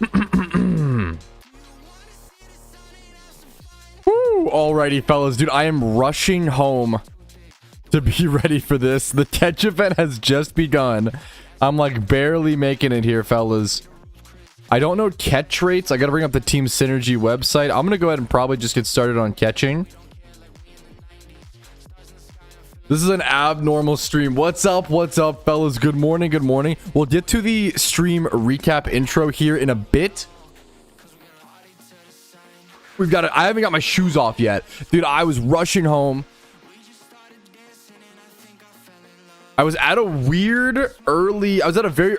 Woo, alrighty, fellas. Dude, I am rushing home to be ready for this. The catch event has just begun. I'm like barely making it here, fellas. I don't know catch rates. I gotta bring up the Team Synergy website. I'm gonna go ahead and probably just get started on catching. This is an abnormal stream. What's up, fellas? Good morning, good morning. We'll get to the stream recap intro here in a bit. We've got it. I haven't got my shoes off yet. Dude, I was rushing home. I was at a very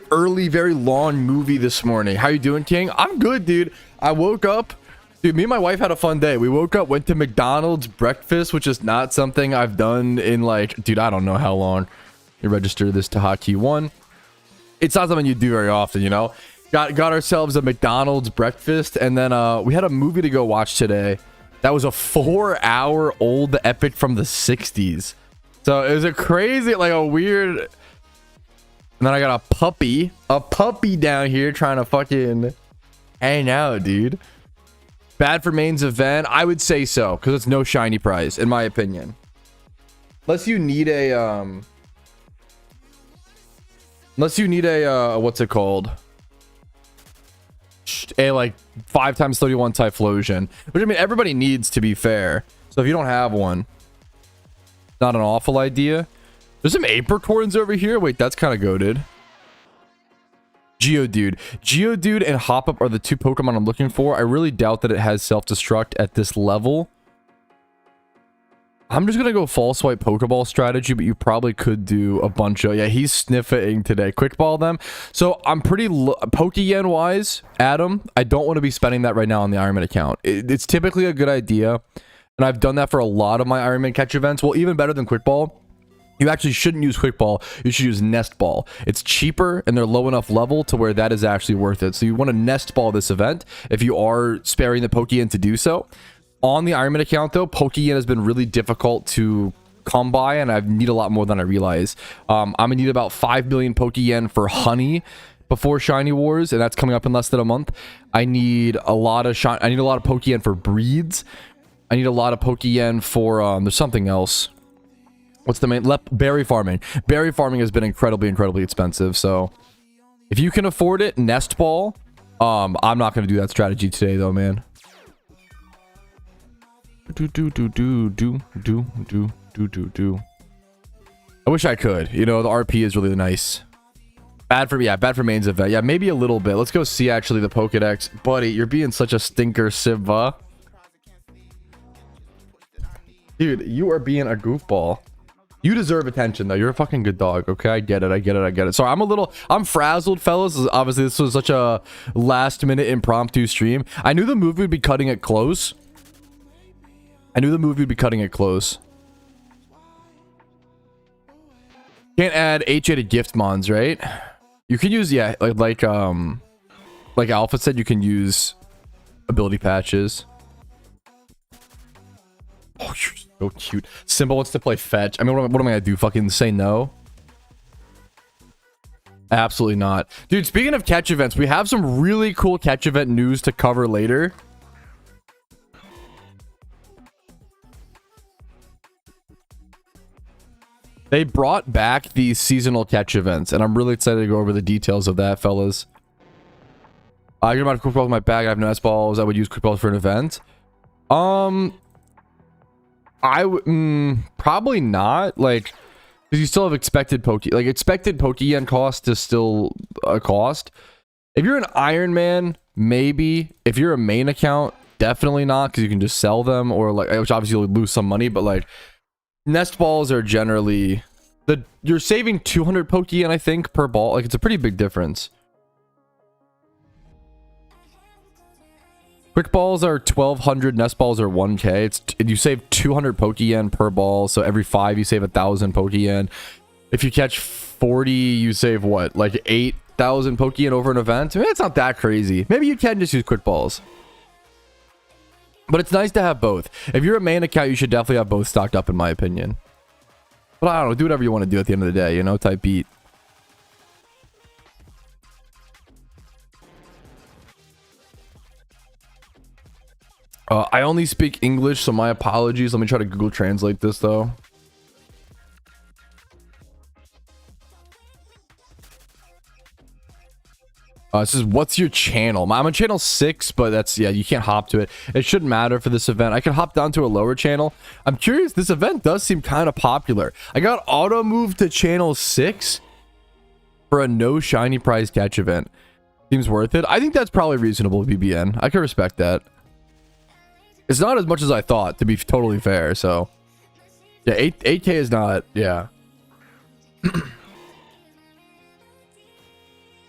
early, very long movie this morning. How you doing, King? I'm good, dude. I woke up. Dude, me and my wife had a fun day. We woke up, went to McDonald's breakfast, which is not something I've done in like, dude, I don't know how long. You register this to Hotkey 1. It's not something you do very often, you know? Got ourselves a McDonald's breakfast, and then we had a movie to go watch today. That was a 4-hour-old epic from the 60s. So it was a crazy, like a weird. And then I got a puppy down here trying to fucking hang out, dude. Bad for mains event? I would say so, because it's no shiny prize, in my opinion. Unless you need a what's it called? A like 5x31 Typhlosion, which I mean everybody needs, to be fair. So if you don't have one, not an awful idea. There's some apricorns over here. Wait, that's kind of goated. Geodude and Hop Up are the two Pokemon I'm looking for. I really doubt that it has self-destruct at this level. I'm just gonna go false swipe Pokeball strategy, but you probably could do a bunch of, yeah, he's sniffing today. Quick ball them. So I'm pretty Pokeyen wise, Adam, I don't want to be spending that right now on the Ironman account. It's typically a good idea, and I've done that for a lot of my Ironman catch events. Well, even better than Quick Ball, you actually shouldn't use Quick Ball. You should use Nest Ball. It's cheaper and they're low enough level to where that is actually worth it. So you want to Nest Ball this event if you are sparing the Pokeyen to do so. On the Ironman account, though, Pokeyen has been really difficult to come by, and I need a lot more than I realize. I'm gonna need about 5 million Pokeyen for Honey before Shiny Wars, and that's coming up in less than a month. I need a lot of Pokeyen for breeds. I need a lot of Pokeyen for there's something else. What's the main? Berry farming. Berry farming has been incredibly expensive. So if you can afford it, Nest Ball. I'm not gonna do that strategy today, though, man. I wish I could. You know, the RP is really nice. Bad for mains event. Yeah, maybe a little bit. Let's go see actually the Pokedex. Buddy, you're being such a stinker, Siva. Dude, you are being a goofball. You deserve attention, though. You're a fucking good dog, okay? I get it. Sorry, I'm frazzled, fellas. Obviously, this was such a last-minute impromptu stream. I knew the movie would be cutting it close. Can't add HA to gift mons, right? You can use, yeah, like Alpha said, you can use ability patches. Oh, you're so cute. Simba wants to play fetch. I mean, what am I gonna do? Fucking say no? Absolutely not. Dude, speaking of catch events, we have some really cool catch event news to cover later. They brought back these seasonal catch events, and I'm really excited to go over the details of that, fellas. You're about to quick balls in my bag. I have no S balls. I would use quick balls for an event. I would probably not, like, because you still have expected Pokeyen cost is still a cost. If you're an Iron Man, maybe. If you're a main account, definitely not, because you can just sell them, or like, which obviously you'll lose some money, but like Nest Balls are generally you're saving 200 Pokeyen, I think, per ball. Like, it's a pretty big difference. Quick balls are 1200, Nest balls are 1k. You save 200 Pokeyen per ball, so every 5 you save 1000 Pokeyen. If you catch 40, you save what, like 8000 Pokeyen over an event? I mean, it's not that crazy. Maybe you can just use quick balls. But it's nice to have both. If you're a main account, you should definitely have both stocked up, in my opinion. But I don't know, do whatever you want to do at the end of the day, you know, type beat. I only speak English, so my apologies. Let me try to Google Translate this though. This is what's your channel? I'm on channel 6, but that's, yeah, you can't hop to it. It shouldn't matter for this event. I can hop down to a lower channel. I'm curious, this event does seem kind of popular. I got auto moved to channel 6 for a no shiny prize catch event. Seems worth it. I think that's probably reasonable, BBN. I can respect that. It's not as much as I thought, to be totally fair, so. Yeah, 8K is not, yeah.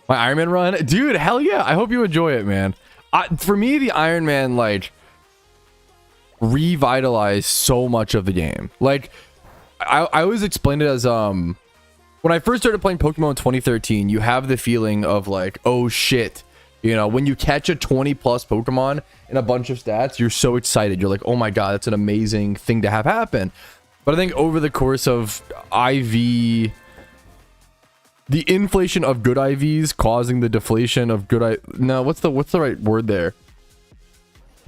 My Iron Man run, dude, hell yeah. I hope you enjoy it, man. For me, the Iron Man like revitalized so much of the game. Like I always explain it as when I first started playing Pokemon in 2013, you have the feeling of like, oh shit, you know, when you catch a 20 plus Pokemon in a bunch of stats, you're so excited. You're like, oh my god, that's an amazing thing to have happen. But I think over the course of IV, the inflation of good IVs causing the deflation of good what's the right word there?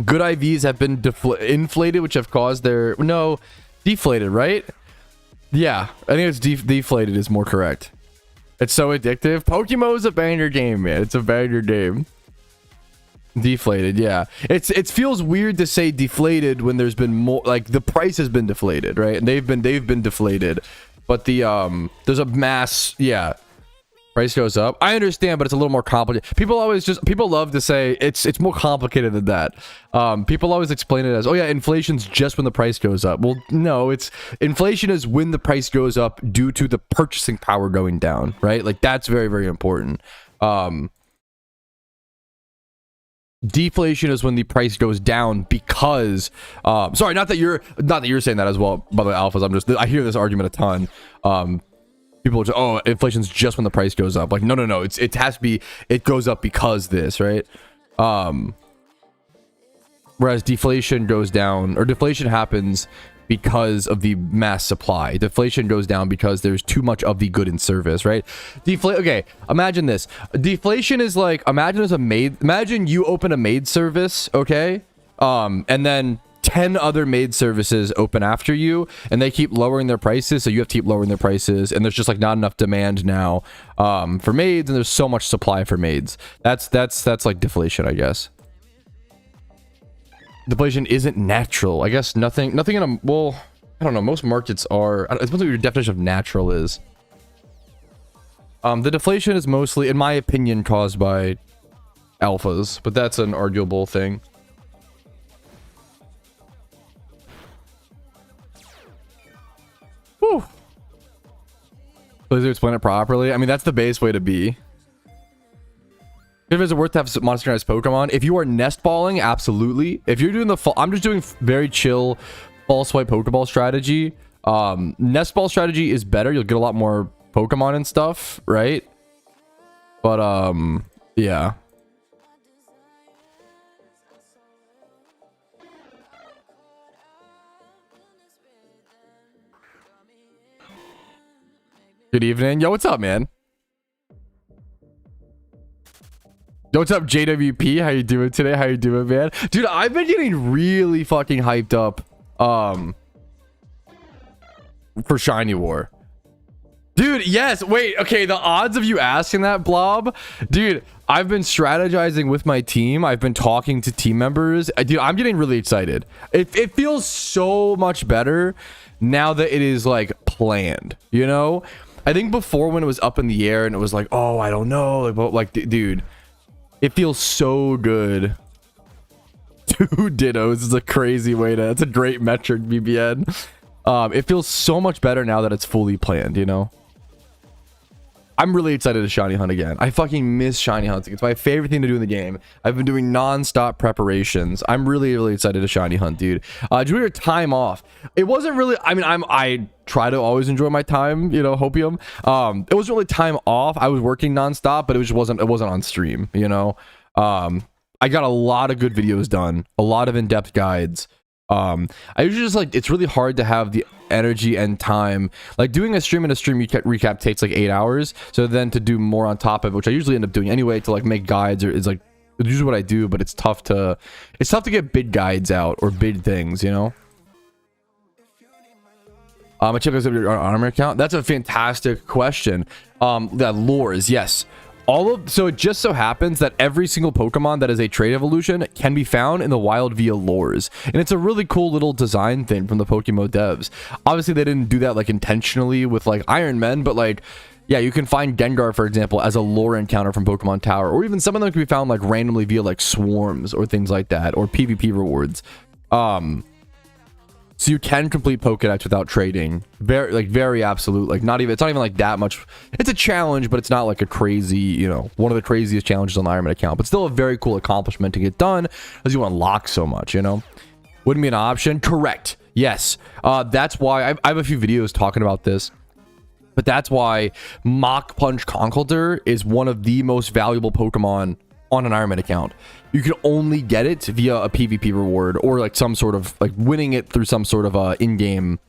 Good IVs have been inflated, which have caused their deflated, right? Yeah, I think it's deflated is more correct. It's so addictive. PokeMMO is a banger game, man. It's a banger game. Deflated, yeah. It feels weird to say deflated when there's been more, like the price has been deflated, right? And they've been deflated, but the there's a mass, yeah. Price goes up. I understand, but it's a little more complicated. People love to say it's more complicated than that. People always explain it as, oh yeah, inflation's just when the price goes up. Well, no, inflation is when the price goes up due to the purchasing power going down, right? Like that's very, very important. Deflation is when the price goes down because sorry, not that you're saying that as well, by the way, alphas. I hear this argument a ton. People are just, oh, inflation's just when the price goes up. Like, no. It has to be, it goes up because this, right? Whereas deflation goes down, or deflation happens because of the mass supply. Deflation goes down because there's too much of the good in service, right? Okay, imagine this. Deflation is like, imagine you open a maid service, okay? And then 10 other maid services open after you, and they keep lowering their prices, so you have to keep lowering their prices, and there's just like not enough demand now for maids, and there's so much supply for maids. That's like deflation, I guess. Deflation isn't natural, I guess. Nothing in a, well, I don't know, most markets are, it depends what your definition of natural is. The deflation is mostly, in my opinion, caused by alphas, but that's an arguable thing. Whew. Please explain it properly. I mean, that's the base way to be. If it's worth to have monsterized Pokemon, if you are nest balling, absolutely. If you're doing I'm just doing very chill fall swipe Pokeball strategy. Nest ball strategy is better. You'll get a lot more Pokemon and stuff, right? But yeah. Good evening. Yo, what's up, man? Yo, what's up, JWP? How you doing today? How you doing, man? Dude, I've been getting really fucking hyped up for Shiny War. Dude, yes. Wait, okay, the odds of you asking that, Blob. Dude, I've been strategizing with my team. I've been talking to team members. Dude, I'm getting really excited. It feels so much better now that it is like planned, you know? I think before when it was up in the air and it was like, oh, I don't know, like dude, it feels so good. 2 dittos is a crazy way to, it's a great metric, BBN. It feels so much better now that it's fully planned, you know? I'm really excited to shiny hunt again. I fucking miss shiny hunting. It's my favorite thing to do in the game. I've been doing non-stop preparations. I'm really, really excited to shiny hunt, dude. Enjoy your time off. It wasn't really, I mean, I try to always enjoy my time, you know, hopium. It wasn't really time off. I was working non-stop, but it wasn't on stream, you know? I got a lot of good videos done, a lot of in-depth guides. I usually just like, it's really hard to have the energy and time, like doing a stream recap takes like 8 hours, so then to do more on top of it, which I usually end up doing anyway, to like make guides is like It's usually what I do, but it's tough to get bid guides out or bid things, you know. I check out your armor account. That's a fantastic question. That lures, yes. So it just so happens that every single Pokemon that is a trait evolution can be found in the wild via lures. And it's a really cool little design thing from the PokeMMO devs. Obviously, they didn't do that like intentionally with like Iron Man, but like, yeah, you can find Gengar, for example, as a lure encounter from Pokemon Tower, or even some of them can be found like randomly via like swarms or things like that, or PvP rewards. So you can complete Pokédex without trading. Very absolute. Like it's not even like that much. It's a challenge, but it's not like a crazy, you know, one of the craziest challenges on the Iron Man account. But still a very cool accomplishment to get done, as you unlock so much, you know. Wouldn't be an option. Correct. Yes. That's why I have a few videos talking about this. But that's why Mach Punch Conkeldurr is one of the most valuable Pokemon on an Iron Man account. You can only get it via a PvP reward or like some sort of like winning it through some sort of in-game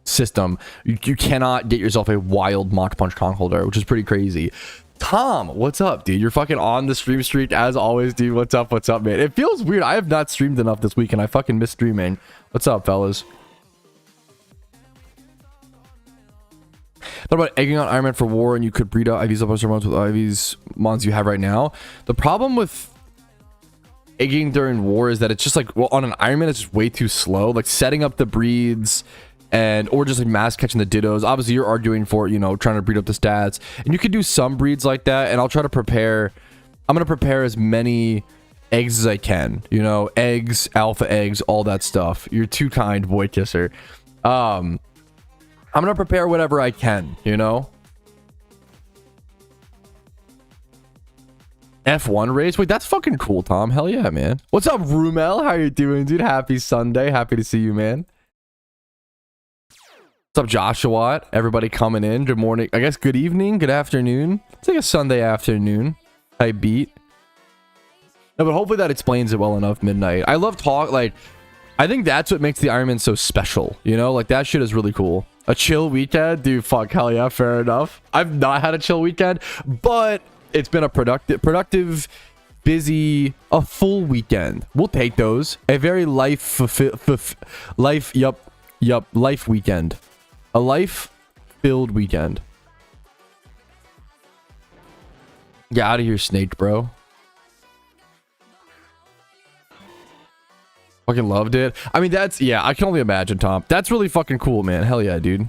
system. You cannot get yourself a wild Mach Punch Conkeldurr, which is pretty crazy. Tom, what's up, dude? You're fucking on the stream streak as always, dude. What's up, man? It feels weird. I have not streamed enough this week and I fucking miss streaming. What's up, fellas? Thought about egging on Iron Man for war, and you could breed out IVs up with IVs mons you have right now. The problem with egging during war is that it's just like, well, on an Iron Man, it's just way too slow. Like setting up the breeds or just like mass catching the Dittos. Obviously, you're arguing for, you know, trying to breed up the stats, and you could do some breeds like that. And I'll try to prepare. I'm gonna prepare as many eggs as I can. You know, eggs, alpha eggs, all that stuff. You're too kind, boy kisser. I'm gonna prepare whatever I can, you know. F1 race. Wait, that's fucking cool, Tom. Hell yeah, man. What's up, Rumel? How you doing, dude? Happy Sunday. Happy to see you, man. What's up, Joshua? Everybody coming in. Good morning. I guess good evening, good afternoon. It's like a Sunday afternoon type beat. No, but hopefully that explains it well enough. Midnight. I love like, I think that's what makes the Iron Man so special, you know? Like, that shit is really cool. A chill weekend? Dude, fuck, hell yeah, fair enough. I've not had a chill weekend, but it's been a productive, busy, a full weekend. We'll take those. A very life weekend. A life-filled weekend. Get out of here, Snake, bro. Fucking loved it. I mean, that's, yeah, I can only imagine, Tom. That's really fucking cool, man. Hell yeah, dude.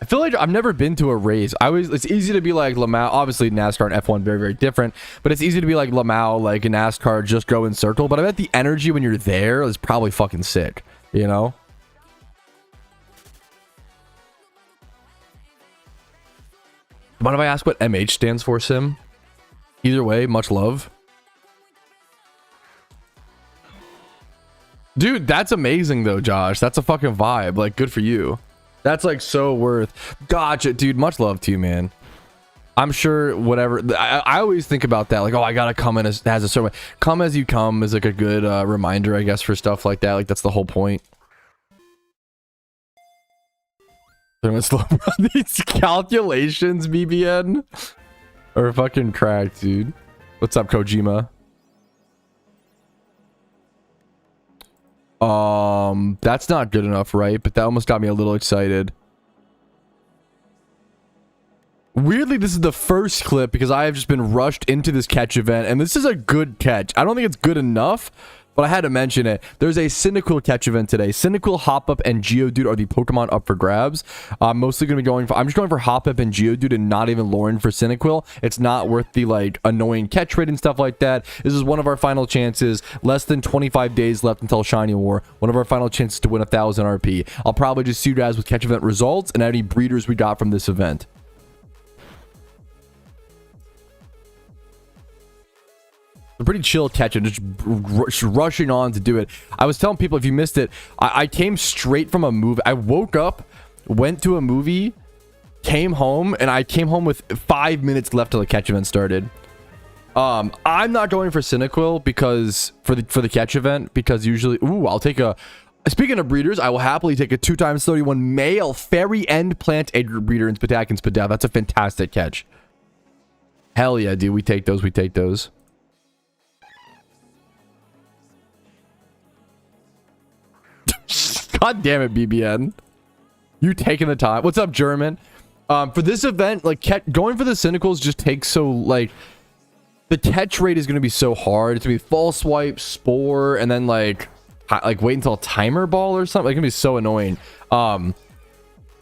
I feel like I've never been to a race. It's easy to be like Lamau. Obviously, NASCAR and F1 very, very different. But it's easy to be like Lamau, like in NASCAR, just go in circle. But I bet the energy when you're there is probably fucking sick, you know? Mind if I ask what MH stands for, Sim? Either way, much love. Dude, that's amazing though, Josh. That's a fucking vibe. Like, good for you. That's like so worth. Gotcha, dude. Much love to you, man. I'm sure whatever. I always think about that. Like, oh, I gotta come in as a certain way. Come as you come is like a good reminder, I guess, for stuff like that. Like, that's the whole point. These calculations, BBN, are fucking cracked, dude. What's up, Kojima? That's not good enough, right? But that almost got me a little excited. Weirdly, this is the first clip because I have just been rushed into this catch event, and this is a good catch. I don't think it's good enough, but I had to mention it. There's a Cyndaquil catch event today. Cyndaquil, Hop-Up, and Geodude are the Pokemon up for grabs. I'm mostly going to be going for... I'm just going for Hop-Up and Geodude and not even luring for Cyndaquil. It's not worth the, like, annoying catch rate and stuff like that. This is one of our final chances. Less than 25 days left until Shiny War. One of our final chances to win 1,000 RP. I'll probably just see you guys with catch event results and any breeders we got from this event. A pretty chill catch and just rushing on to do it. I was telling people, if you missed it, I came straight from a movie. I woke up, went to a movie, came home, and I came home with 5 minutes left till the catch event started. I'm not going for Cyndaquil because for the catch event, because usually, I'll take a... Speaking of breeders, I will happily take a 2x31 male fairy end plant egg breeder in Spadaf and Spadaf. That's a fantastic catch. Hell yeah, dude. We take those. We take those. God damn it, BBN. You taking the time. What's up, German? For this event, like, going for the Cyndicals just takes so, like, the catch rate is going to be so hard. It's going to be false swipe, spore, and then, like wait until a timer ball or something. It's going to be so annoying.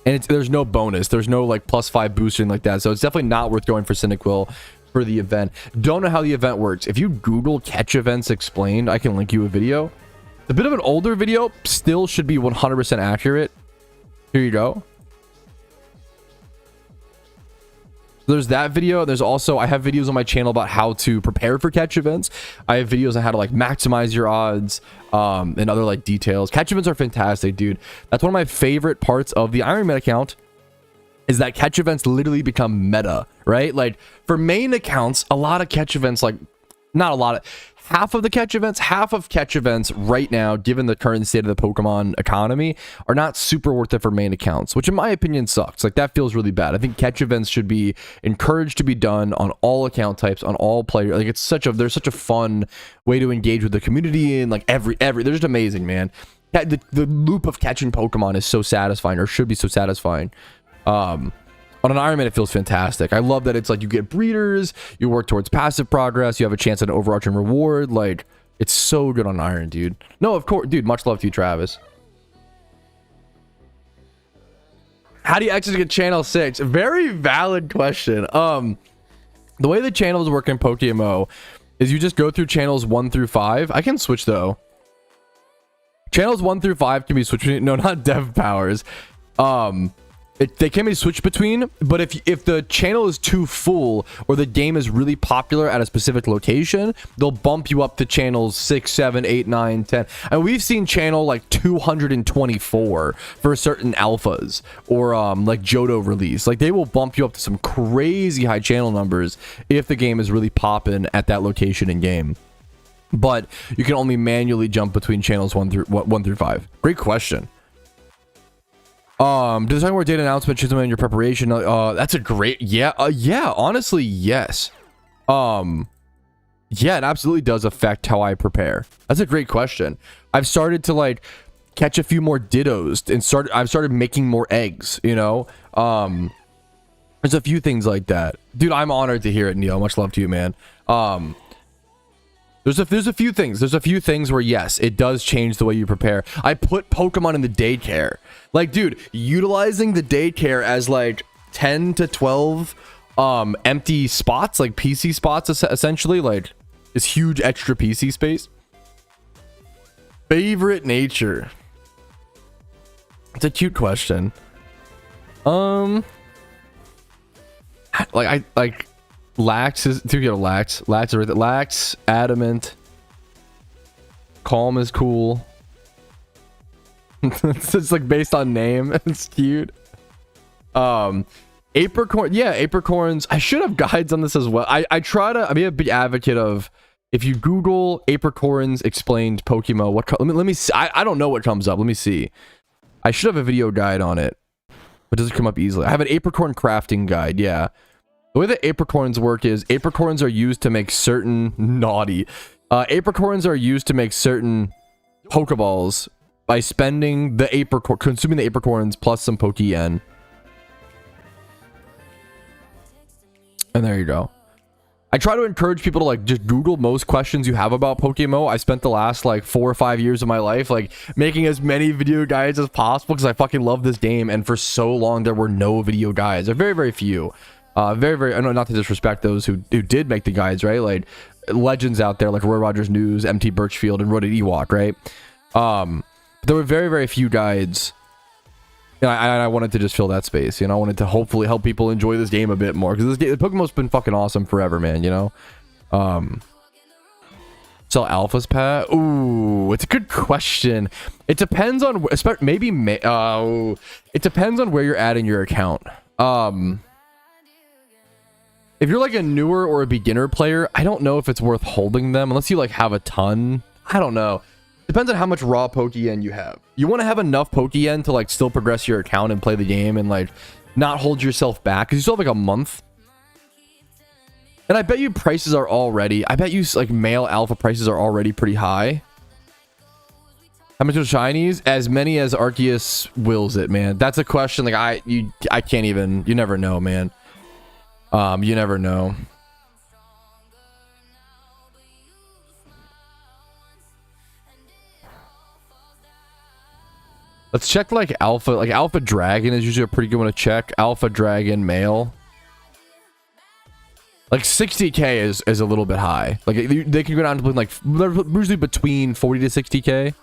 And there's no bonus. There's no, like, +5 boosting like that. So it's definitely not worth going for Cyndaquil for the event. Don't know how the event works. If you Google catch events explained, I can link you a video. It's a bit of an older video. Still should be 100% accurate. Here you go. There's that video. There's also, I have videos on my channel about how to prepare for catch events. I have videos on how to, like, maximize your odds, and other, like, details. Catch events are fantastic, dude. That's one of my favorite parts of the Iron Man account, is that catch events literally become meta, right? Like, for main accounts, a lot of catch events, like, not a lot of, half of catch events right now, given the current state of the Pokemon economy, are not super worth it for main accounts, which in my opinion sucks. Like, that feels really bad. I think catch events should be encouraged to be done on all account types, on all players. Like, there's such a fun way to engage with the community, and, like, they're just amazing, man. The loop of catching Pokemon is so satisfying, or should be so satisfying. On an Iron Man, it feels fantastic. I love that it's like you get breeders, you work towards passive progress, you have a chance at an overarching reward. Like, it's so good on Iron, dude. No, of course, dude, much love to you, Travis. How do you actually get channel 6? Very valid question. The way the channels work in PokeMMO is you just go through channels 1 through 5. I can switch though. Channels 1 through 5 can be switched. No, not dev powers. They can be switched between, but if the channel is too full, or the game is really popular at a specific location, they'll bump you up to channels 6, 7, 8, 9, 10. And we've seen channel like 224 for certain alphas, or like Johto release. Like, they will bump you up to some crazy high channel numbers if the game is really popping at that location in game. But you can only manually jump between channels 1 through 5. Great question. Does talking about data announcement change in your preparation? That's a great, yeah, honestly, yes. Yeah, it absolutely does affect how I prepare. That's a great question. I've started to, like, catch a few more Dittos, and I've started making more eggs, you know? There's a few things like that. Dude, I'm honored to hear it, Neil. Much love to you, man. There's a few things. There's a few things where, yes, it does change the way you prepare. I put Pokemon in the daycare. Like, dude, utilizing the daycare as, like, 10 to 12 empty spots, like PC spots, essentially, like, is huge extra PC space. Favorite nature. It's a cute question. Lax is to get a lax. Lax, adamant. Calm is cool. It's like based on name. It's cute. Apricorn. Yeah, apricorns. I should have guides on this as well. I try to be a big advocate of, if you Google apricorns explained Pokemon, let me see. I don't know what comes up. Let me see. I should have a video guide on it, but does it come up easily? I have an apricorn crafting guide. Yeah. The way that apricorns work is apricorns are used to make certain apricorns are used to make certain Pokeballs by spending the consuming the apricorns plus some Pokeyen. And there you go. I try to encourage people to, like, just Google most questions you have about PokeMMO. I spent the last, like, 4 or 5 years of my life, like, making as many video guides as possible because I fucking love this game. And for so long, there were no video guides. There are very, very few. Very, I know, not to disrespect those who did make the guides, right? Like, legends out there like Roy Rogers News, MT Birchfield, and Rodent Ewok, right? There were very, very few guides. And I wanted to just fill that space, you know? I wanted to hopefully help people enjoy this game a bit more, because the Pokemon's been fucking awesome forever, man, you know? Sell alphas, Pat? Ooh, it's a good question. It depends on, it depends on where you're at in your account. If you're like a newer or a beginner player, I don't know if it's worth holding them unless you, like, have a ton. I don't know. Depends on how much raw Pokeyen you have. You want to have enough Pokeyen to, like, still progress your account and play the game and, like, not hold yourself back, because you still have, like, a month. And I bet you prices are already, I bet you like male alpha prices are already pretty high. How much are shinies? As many as Arceus wills it, man. That's a question like I can't even, you never know, man. You never know. Let's check like Alpha Dragon is usually a pretty good one to check. Alpha Dragon male. Like 60k is a little bit high. Like they can go down to like usually between 40 to 60k.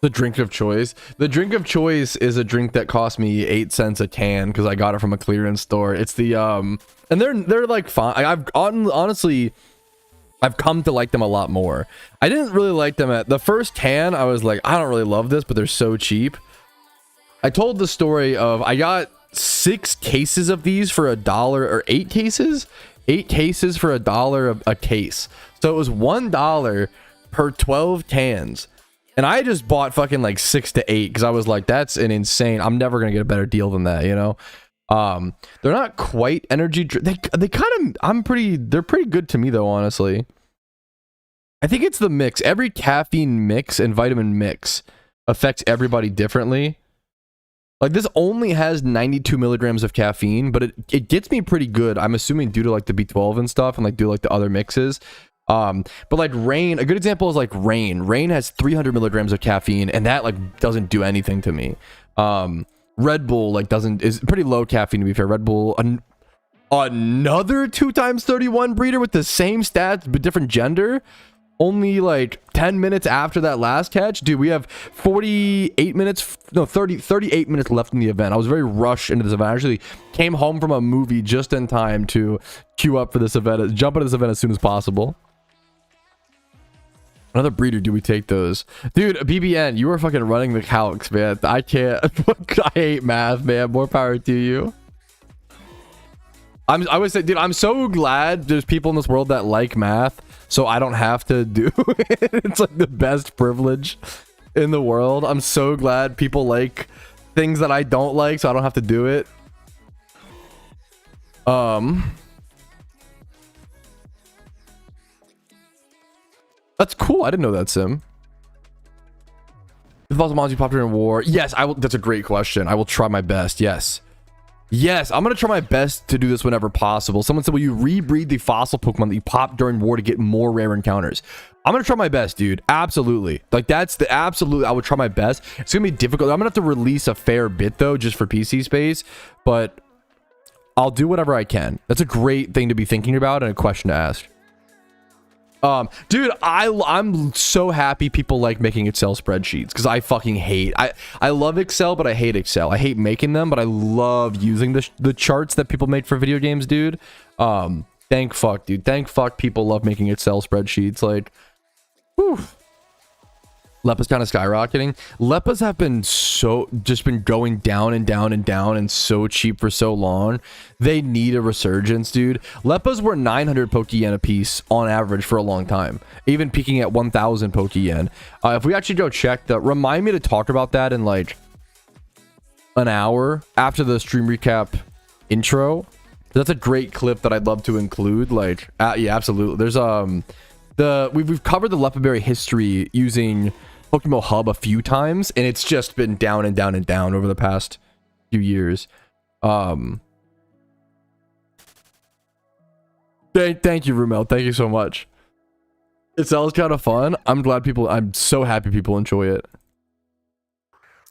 The drink of choice. The drink of choice is a drink that cost me 8 cents a can because I got it from a clearance store. It's the and they're like fine. Honestly, I've come to like them a lot more. I didn't really like them at the first can. I was like, I don't really love this, but they're so cheap. I told the story of I got 6 cases of these for $1 or 8 cases. 8 cases for $1 a case. So it was $1 per 12 cans. And I just bought fucking like 6 to 8 because I was like, that's an insane. I'm never gonna get a better deal than that, you know. They're not quite energy. They kind of. They're pretty good to me though, honestly. I think it's the mix. Every caffeine mix and vitamin mix affects everybody differently. Like this only has 92 milligrams of caffeine, but it gets me pretty good. I'm assuming due to like the B12 and stuff, and like due to like the other mixes. But like Rain, a good example is like Rain has 300 milligrams of caffeine, and that like doesn't do anything to me. Red Bull like is pretty low caffeine to be fair. Red Bull, another 2x31 breeder with the same stats but different gender. Only like 10 minutes after that last catch, dude. We have 38 minutes, no 38 minutes left in the event. I was very rushed into this event. I actually came home from a movie just in time to queue up for this event, jump into this event as soon as possible. Another breeder, do we take those? Dude, BBN, you are fucking running the calcs, man. I can't. I hate math, man. More power to you. I would say, dude, I'm so glad there's people in this world that like math, so I don't have to do it. It's like the best privilege in the world. I'm so glad people like things that I don't like, so I don't have to do it. That's cool. I didn't know that, Sim. If Monty popular in war, yes, I will. That's a great question. I will try my best. Yes, I'm gonna try my best to do this whenever possible. Someone said, "Will you rebreed the fossil Pokemon that you pop during war to get more rare encounters?" I'm gonna try my best, dude. Absolutely. Like that's the absolute. I would try my best. It's gonna be difficult. I'm gonna have to release a fair bit though, just for PC space. But I'll do whatever I can. That's a great thing to be thinking about and a question to ask. Dude, I'm so happy people like making Excel spreadsheets because I fucking hate. I love Excel, but I hate Excel. I hate making them, but I love using the charts that people make for video games, dude. Thank fuck, dude. Thank fuck people love making Excel spreadsheets. Like, whew. Leppa's kind of skyrocketing. Leppas have been just been going down and down and down and so cheap for so long. They need a resurgence, dude. Leppas were 900 Pokeyen a piece on average for a long time, even peaking at 1,000 Pokeyen. If we actually go check that, remind me to talk about that in like an hour after the stream recap intro. That's a great clip that I'd love to include. Like, yeah, absolutely. There's we've covered the Leppaberry history using PokeMMO Hub a few times, and it's just been down and down and down over the past few years. Thank you, Rumel. Thank you so much. It sounds kind of fun. I'm so happy people enjoy it.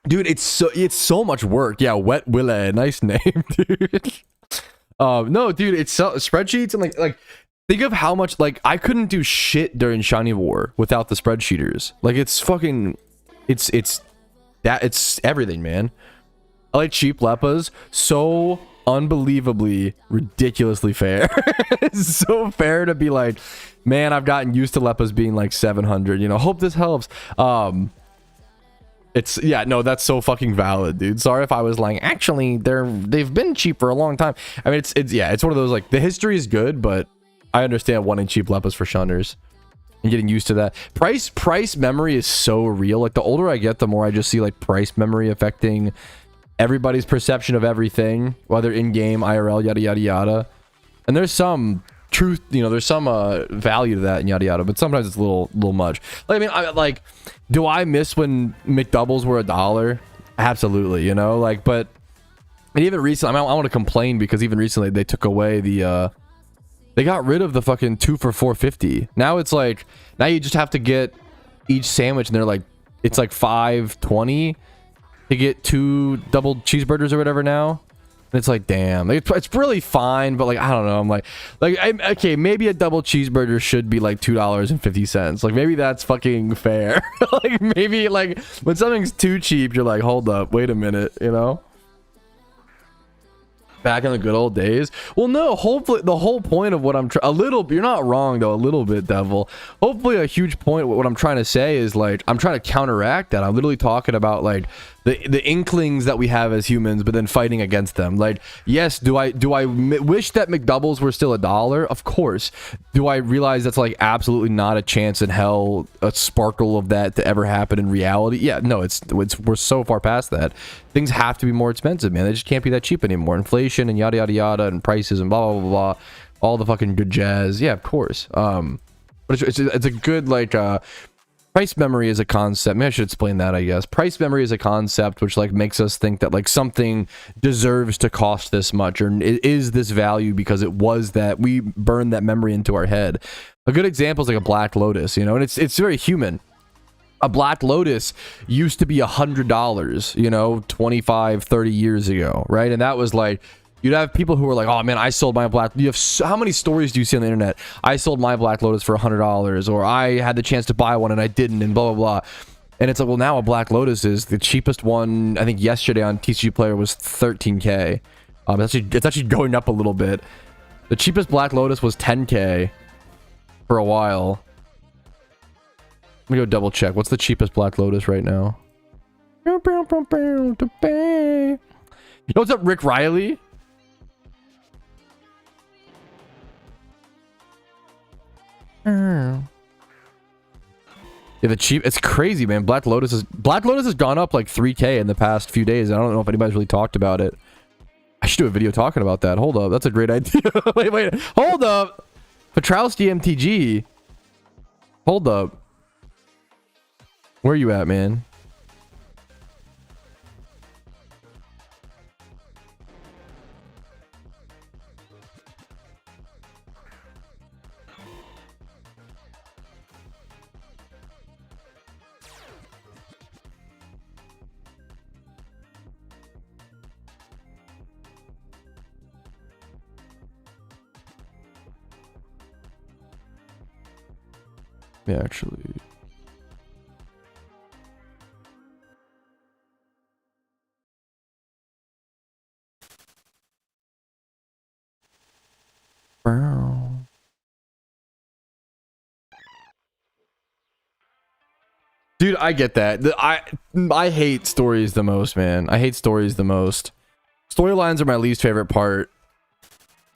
Dude, it's so much work. Yeah, Wet Willy, nice name, dude. No, dude, it's spreadsheets and like think of how much, like, I couldn't do shit during Shiny War without the spreadsheeters. Like, it's fucking, it's everything, man. I like cheap Leppas. So unbelievably, ridiculously fair. It's so fair to be like, man, I've gotten used to Leppas being like 700, you know. Hope this helps. It's yeah, no, that's so fucking valid, dude. Sorry if I was like, actually, they've been cheap for a long time. I mean, it's yeah, it's one of those like the history is good, but I understand wanting cheap lepus for shunners and getting used to that. Price memory is so real. Like the older I get, the more I just see like price memory affecting everybody's perception of everything, whether in game, IRL, yada yada yada. And there's some truth, you know, there's some value to that and yada yada, but sometimes it's a little much. Like, I mean, like, do I miss when McDoubles were $1? Absolutely, you know, like, but and even recently, I want to complain because even recently they took away the they got rid of the fucking 2 for $4.50. Now it's like, now you just have to get each sandwich and they're like, it's like $5.20 to get 2 double cheeseburgers or whatever now. And it's like, damn, like, it's really fine, but like, I don't know. I'm like, okay, maybe a double cheeseburger should be like $2.50. Like maybe that's fucking fair. Like maybe like when something's too cheap, you're like, hold up, wait a minute, you know? Back in the good old days. Well, no, hopefully the whole point of what I'm trying, you're not wrong though, a little bit, Devil. Hopefully a huge point, what I'm trying to say is like, I'm trying to counteract that. I'm literally talking about like the inklings that we have as humans, but then fighting against them. Like, yes, do I wish that McDoubles were still $1? Of course. Do I realize that's like absolutely not a chance in hell, a sparkle of that to ever happen in reality? Yeah, no, it's we're so far past that. Things have to be more expensive, man. They just can't be that cheap anymore. Inflation and yada yada yada and prices and blah blah blah blah, all the fucking good jazz. Yeah, of course. But it's a good like price memory is a concept. Maybe I should explain that, I guess. Price memory is a concept which like makes us think that like something deserves to cost this much, or it is this value because it was that we burned that memory into our head. A good example is like a Black Lotus, you know, and it's very human. A Black Lotus used to be $100, you know, 25, 30 years ago, right? And that was like, you'd have people who were like, oh man, I sold my Black, you have how many stories do you see on the internet? I sold my Black Lotus for $100, or I had the chance to buy one and I didn't, and blah, blah, blah. And it's like, well, now a Black Lotus is the cheapest one. I think yesterday on TCG Player was 13K. It's actually going up a little bit. The cheapest Black Lotus was 10K for a while. Let me go double check. What's the cheapest Black Lotus right now? You know what's up, Rick Riley? Yeah, it's crazy, man. Black Lotus has gone up like 3K in the past few days. I don't know if anybody's really talked about it. I should do a video talking about that. Hold up, that's a great idea. wait, hold up. Patrouski MTG. Hold up. Where are you at, man? Yeah, actually. Dude, I get that. I hate stories the most, man. I hate stories the most. Storylines are my least favorite part.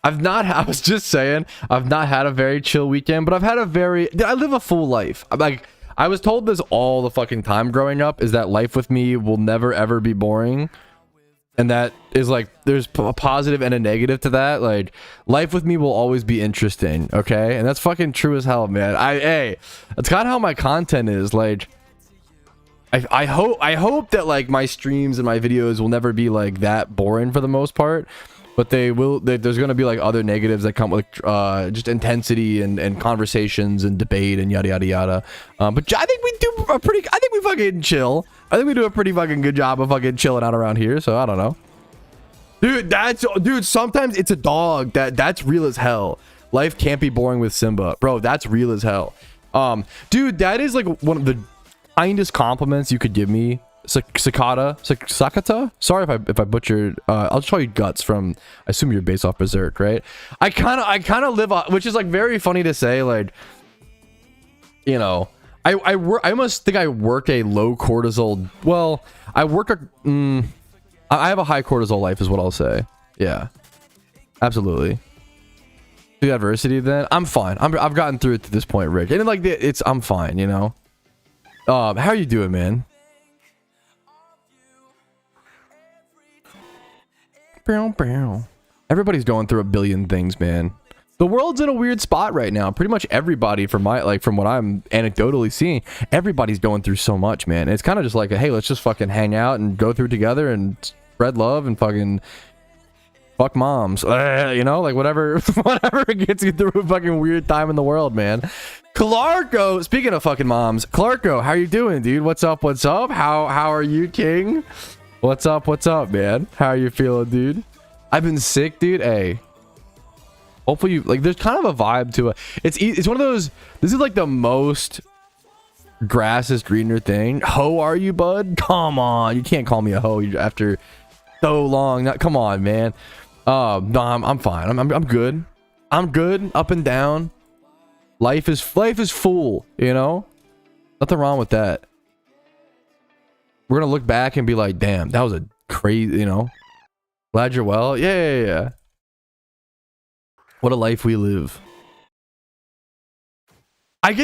I was just saying, I've not had a very chill weekend, but I've had I live a full life. Like, I was told this all the fucking time growing up, is that life with me will never ever be boring. And that is like, there's a positive and a negative to that. Like, life with me will always be interesting, okay? And that's fucking true as hell, man. Hey, that's kind of how my content is. Like, I hope that like my streams and my videos will never be like that boring for the most part, but there's gonna be like other negatives that come with just intensity and conversations and debate and yada yada yada. But I think we fucking chill. I think we do a pretty fucking good job of fucking chilling out around here. So I don't know, dude. Sometimes it's a dog that's real as hell. Life can't be boring with Simba, bro. That's real as hell. Dude, that is like one of the kindest compliments you could give me. Sakata. Sorry if I butchered. I'll just call you Guts from, I assume you're based off Berserk, right? I kind of live on, which is like very funny to say, like, you know, I almost think I work a low cortisol. Well, I work a. I have a high cortisol life, is what I'll say. Yeah, absolutely. The adversity, then I'm fine. I've gotten through it to this point, Rick, and like I'm fine. You know. How are you doing, man? Everybody's going through a billion things, man. The world's in a weird spot right now. Pretty much everybody, from what I'm anecdotally seeing, everybody's going through so much, man. It's kind of just like, hey, let's just fucking hang out and go through together and spread love and fucking fuck moms. You know, like whatever gets you through a fucking weird time in the world, man. Clarko, speaking of fucking moms, Clarko, how you doing, dude? What's up? What's up? How are you, King? What's up? What's up, man? How are you feeling, dude? I've been sick, dude. Hey. Hopefully you like there's kind of a vibe to it. It's one of those, this is like the most grass is greener thing. Ho, are you, bud? Come on. You can't call me a ho after so long. Come on, man. No, I'm fine. I'm good. I'm good. Up and down. Life is full, you know? Nothing wrong with that. We're gonna look back and be like, damn, that was a crazy, you know. Glad you're well. Yeah. What a life we live. I'm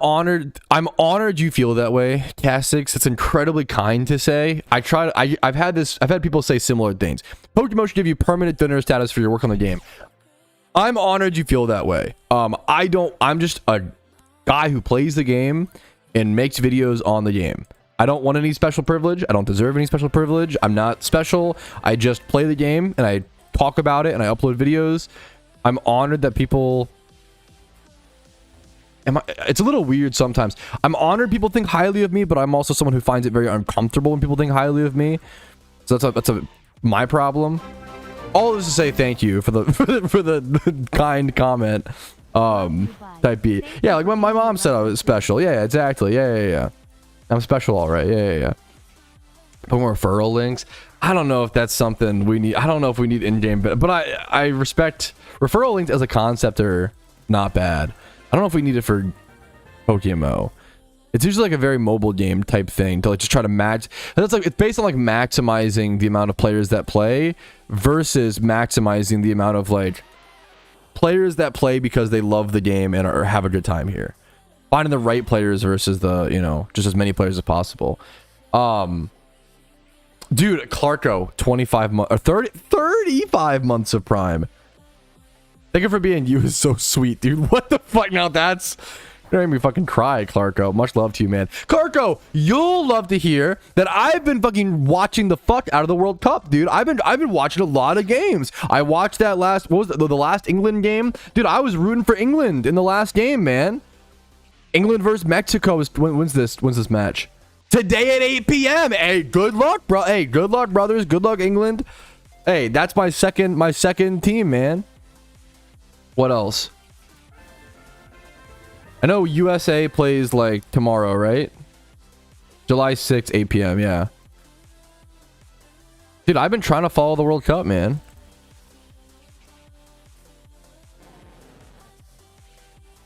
honored you feel that way, Castix. It's incredibly kind to say. I've had people say similar things. PokeMMO should give you permanent donor status for your work on the game. I'm honored you feel that way. I'm just a guy who plays the game and makes videos on the game. I don't want any special privilege. I don't deserve any special privilege. I'm not special. I just play the game and I talk about it and I upload videos. I'm honored that people... It's a little weird sometimes. I'm honored people think highly of me, but I'm also someone who finds it very uncomfortable when people think highly of me. So that's my problem. All this to say thank you for the kind comment. Type B. Yeah, like when my mom said I was special. Yeah, exactly. Yeah. I'm special, all right. Yeah. Put more referral links. I don't know if that's something we need. I don't know if we need in-game, but I respect referral links as a concept are not bad. I don't know if we need it for PokeMMO. It's usually like a very mobile game type thing to like just try to match. That's like it's based on like maximizing the amount of players that play versus maximizing the amount of like players that play because they love the game and or have a good time here. Finding the right players versus the, you know, just as many players as possible. Dude, Clarko, 25 months or 35 months of Prime. Thank you for being you is so sweet, dude. What the fuck? Now that's gonna make me fucking cry, Clarko. Much love to you, man. Clarko, you'll love to hear that I've been fucking watching the fuck out of the World Cup, dude. I've been watching a lot of games. I watched that last, what was the last England game? Dude, I was rooting for England in the last game, man. England versus Mexico is when's this match? Today at 8 p.m. Hey, good luck, bro. Hey, good luck, brothers. Good luck, England. Hey, that's my second team, man. What else? I know USA plays like tomorrow, right? July 6th, 8 p.m. Yeah. Dude, I've been trying to follow the World Cup, man.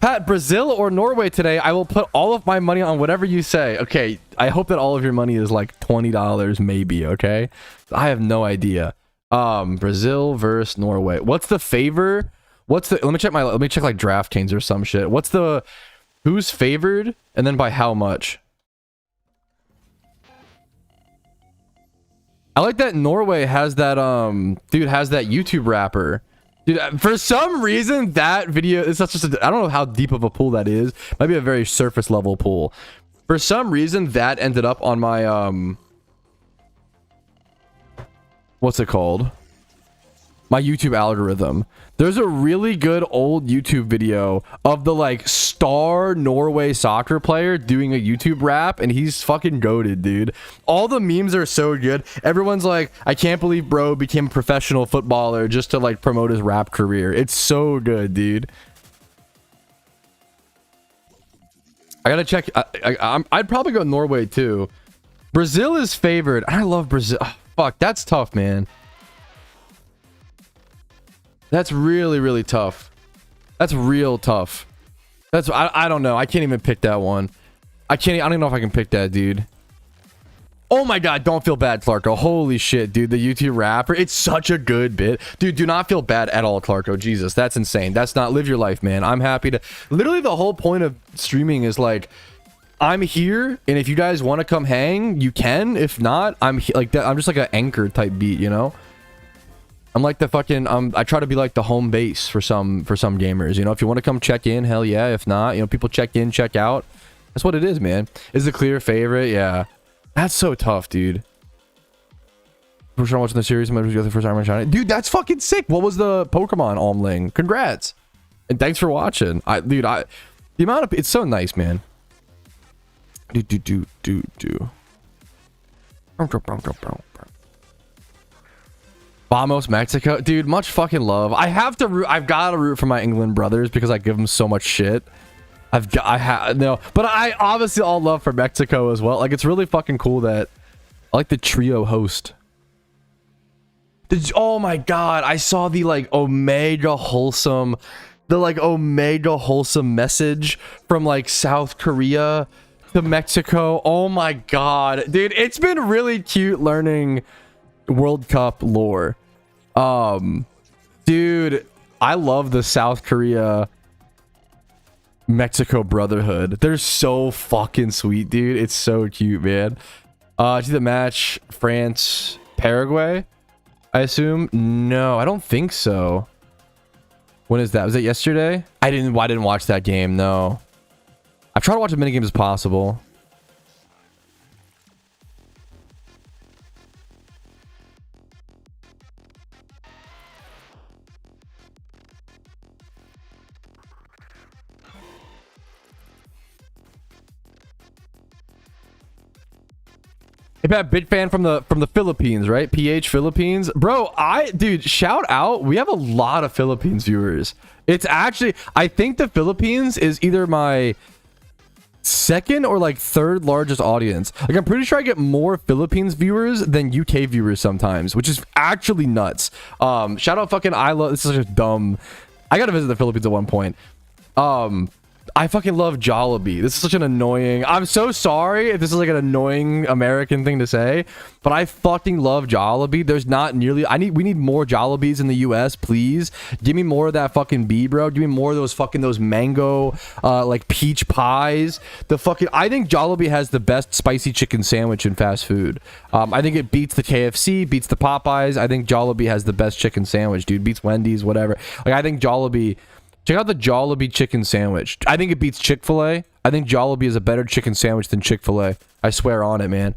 Pat, Brazil or Norway today? I will put all of my money on whatever you say. Okay, I hope that all of your money is like $20 maybe, okay? I have no idea. Brazil versus Norway. What's the favor? What's the let me check like DraftKings or some shit. What's the who's favored and then by how much? I like that Norway has that dude has that YouTube rapper. Dude, for some reason that video is such a I don't know how deep of a pool that is. Might be a very surface level pool. For some reason that ended up on my what's it called? My YouTube algorithm. There's a really good old YouTube video of the like star Norway soccer player doing a YouTube rap and he's fucking goated, dude. All the memes are so good. Everyone's like, I can't believe bro became a professional footballer just to like promote his rap career. It's so good, dude. I gotta check. I'd probably go Norway too. Brazil is favored. I love Brazil. Oh, fuck, that's tough, man. That's really, really tough. That's real tough. I don't know. I can't even pick that one. I don't even know if I can pick that, dude. Oh my god, don't feel bad, Clarko. Holy shit, dude. The YouTube rapper. It's such a good bit. Dude, do not feel bad at all, Clarko. Jesus, that's insane. That's not... Live your life, man. I'm happy to... Literally, the whole point of streaming is like... I'm here, and if you guys want to come hang, you can. If not, I'm like that. I'm just like an anchor type beat, you know? I'm like the fucking... I try to be like the home base for some gamers, you know? If you want to come check in, hell yeah. If not, you know, people check in, check out. That's what it is, man. Is the clear favorite? Yeah. That's so tough, dude. First time watching the series, I'm the first time I'm shining. Dude, that's fucking sick. What was the Pokemon Omling? Congrats. And thanks for watching. The amount of... It's so nice, man. Vamos, Mexico. Dude, much fucking love. I have to root... I've got to root for my England brothers because I give them so much shit. But I obviously all love for Mexico as well. Like, it's really fucking cool that I like the trio host. Oh my god, I saw the like omega wholesome message from like South Korea to Mexico. Oh my god, dude, it's been really cute learning World Cup lore. Dude, I love the South Korea Mexico brotherhood. They're so fucking sweet, dude. It's so cute, man. See the match, France, Paraguay, I assume. No, I don't think so. When is that? Was that yesterday? I didn't watch that game. No, I try to watch as many games as possible. Hey, Pat, big fan from the Philippines, right? PH Philippines, bro. Dude, shout out. We have a lot of Philippines viewers. It's actually, I think the Philippines is either my second or like third largest audience. Like, I'm pretty sure I get more Philippines viewers than UK viewers sometimes, which is actually nuts. Shout out fucking this is such a dumb. I gotta visit the Philippines at one point. I fucking love Jollibee. This is such an annoying... I'm so sorry if this is like an annoying American thing to say, but I fucking love Jollibee. There's not nearly... We need more Jollibees in the US, please. Give me more of that fucking bee, bro. Give me more of those mango, like peach pies. I think Jollibee has the best spicy chicken sandwich in fast food. I think it beats the KFC, beats the Popeyes. I think Jollibee has the best chicken sandwich, dude. Beats Wendy's, whatever. Like, I think Jollibee... Check out the Jollibee chicken sandwich. I think it beats Chick-fil-A. I think Jollibee is a better chicken sandwich than Chick-fil-A. I swear on it, man.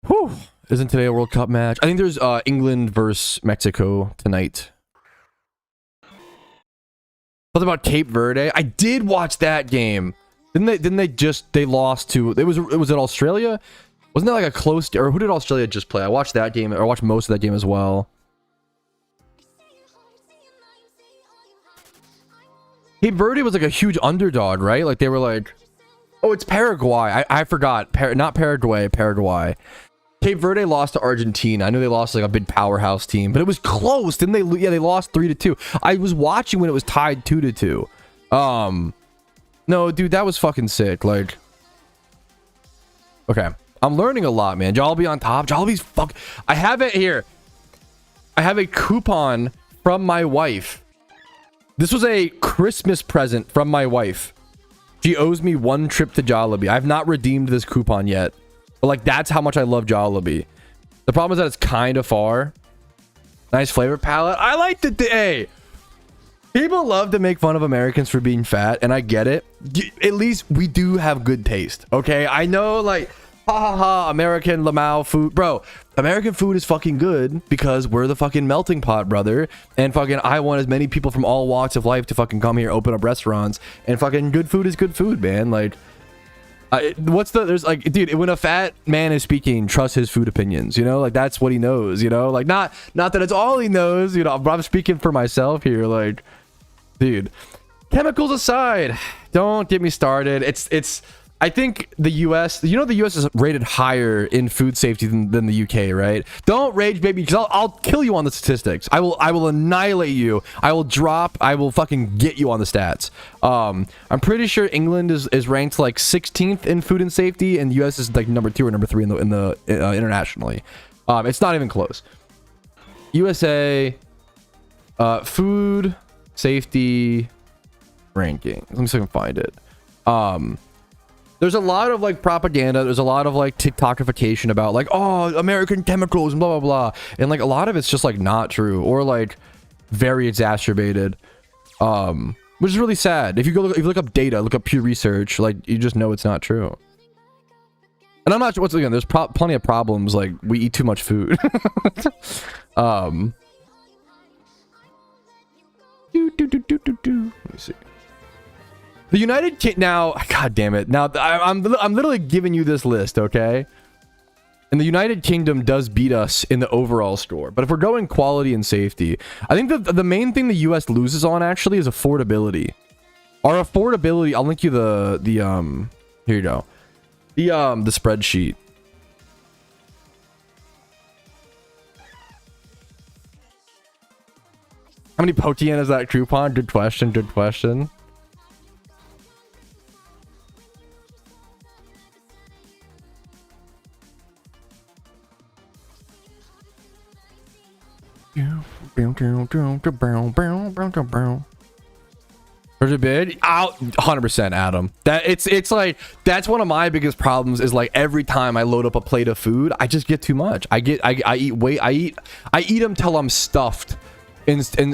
Whew. Isn't today a World Cup match? I think there's England versus Mexico tonight. Something about Cape Verde. I did watch that game. Didn't they lost to... Was it Australia? Wasn't that like a close... Or who did Australia just play? I watched that game. Or I watched most of that game as well. Cape Verde was like a huge underdog, right? Like they were like, oh, it's Paraguay. I forgot. Not Paraguay, Paraguay. Cape Verde lost to Argentina. I knew they lost like a big powerhouse team, but it was close. Didn't they? Yeah, they lost 3-2. I was watching when it was tied 2-2. No, dude, that was fucking sick. Like, okay, I'm learning a lot, man. Jollibee on top. Jollibee's fuck. I have it here. I have a coupon from my wife. This was a Christmas present from my wife. She owes me one trip to Jollibee. I've not redeemed this coupon yet. But like, that's how much I love Jollibee. The problem is that it's kind of far. Nice flavor palette. I like the... Hey, people love to make fun of Americans for being fat, and I get it. At least we do have good taste, okay? I know, like... Ha ha ha, American Lamau food. Bro, American food is fucking good because we're the fucking melting pot, brother. And fucking I want as many people from all walks of life to fucking come here, open up restaurants. And fucking good food is good food, man. Like, there's like, dude, when a fat man is speaking, trust his food opinions, you know? Like, that's what he knows, you know? Like, not that it's all he knows, you know? But I'm speaking for myself here, like, dude. Chemicals aside, don't get me started. It's I think the US, you know, the US is rated higher in food safety than the UK, right? Don't rage, baby, because I'll kill you on the statistics. I will annihilate you. I will fucking get you on the stats. I'm pretty sure England is ranked like 16th in food and safety, and the US is like number 2 or number 3 in the internationally. It's not even close. USA food safety ranking. Let me see if I can find it. There's a lot of like propaganda. There's a lot of like TikTokification about like, oh, American chemicals and blah, blah, blah. And like a lot of it's just like not true or like very exacerbated. Which is really sad. If you look up data, look up Pew Research, like you just know it's not true. And I'm not sure, once again, there's plenty of problems. Like we eat too much food. Let me see. The United Kingdom now, god damn it. Now I'm literally giving you this list, okay? And the United Kingdom does beat us in the overall score. But if we're going quality and safety, I think the main thing the US loses on actually is affordability. Our affordability, I'll link you the here you go. The spreadsheet. How many Pokeyen is that coupon? Good question, good question. There's a bid out 100%, Adam. That it's like that's one of my biggest problems is like every time I load up a plate of food, I just get too much. I eat them till I'm stuffed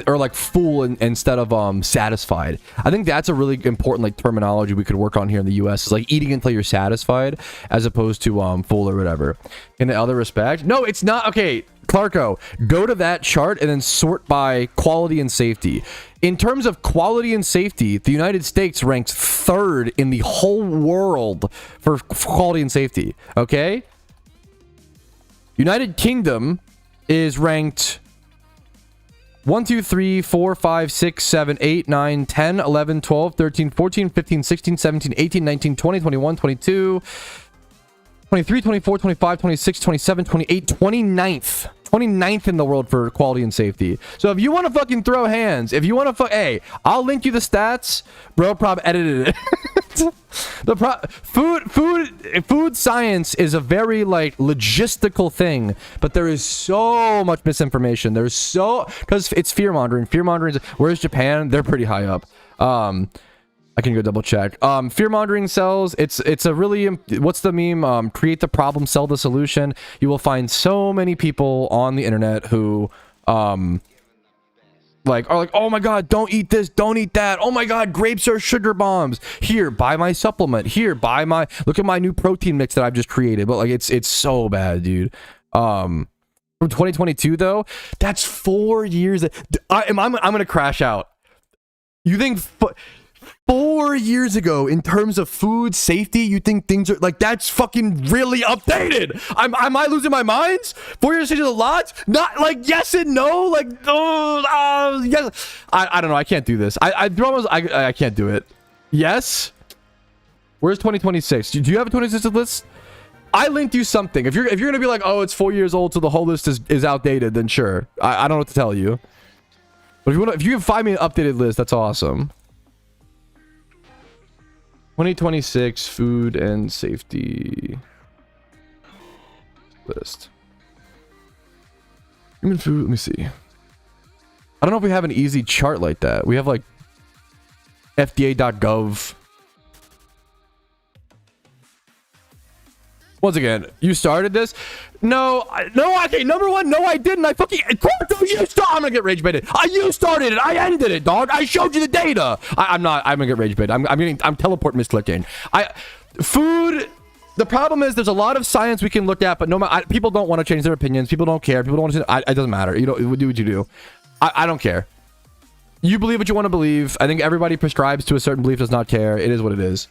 or like full instead of satisfied. I think that's a really important like terminology we could work on here in the US is like eating until you're satisfied as opposed to full or whatever. In the other respect, no, it's not. Okay, Clarko, go to that chart and then sort by quality and safety. In terms of quality and safety, the United States ranks 3rd in the whole world for quality and safety. Okay, United Kingdom is ranked 1, 2, 3, 4, 5, 6, 7, 8, 9, 10, 11, 12, 13, 14, 15, 16, 17, 18, 19, 20, 21, 22, 23, 24, 25, 26, 27, 28, 29th. 29th in the world for quality and safety. So if you want to fucking throw hands, if you want to hey, I'll link you the stats. Bro prob edited it. Food science is a very like logistical thing, but there is so much misinformation. Because it's fear mongering. Fear mongering. Where's Japan? They're pretty high up. I can go double check. Fear mongering sells. It's a really, what's the meme? Create the problem, sell the solution. You will find so many people on the internet who like are like, oh my god, don't eat this, don't eat that. Oh my god, grapes are sugar bombs. Here, buy my supplement. Here, look at my new protein mix that I've just created. But like it's so bad, dude. From 2022 though, that's 4 years. I'm gonna crash out. You think 4 years ago, in terms of food safety, you think things are like that's fucking really updated? Am I losing my mind? 4 years is a lot. Not like yes and no. Like yes. I don't know. I can't do this. I can't do it. Yes. Where's 2026? Do you have a 2026 list? I linked you something. If you're gonna be like, oh, it's 4 years old, so the whole list is outdated, then sure. I don't know what to tell you. But if you can find me an updated list, that's awesome. 2026 food and safety list. Human food. Let me see. I don't know if we have an easy chart like that. We have like FDA.gov. Once again, you started this. No, okay, number one, no, I didn't. I fucking, I'm gonna get rage baited. You started it. I ended it, dog. I showed you the data. I'm gonna get rage baited. I'm teleport misclicking. Food, the problem is there's a lot of science we can look at, but people don't want to change their opinions. People don't care. People don't want to, it doesn't matter. You know, do what you do. I don't care. You believe what you want to believe. I think everybody prescribes to a certain belief, does not care. It is what it is.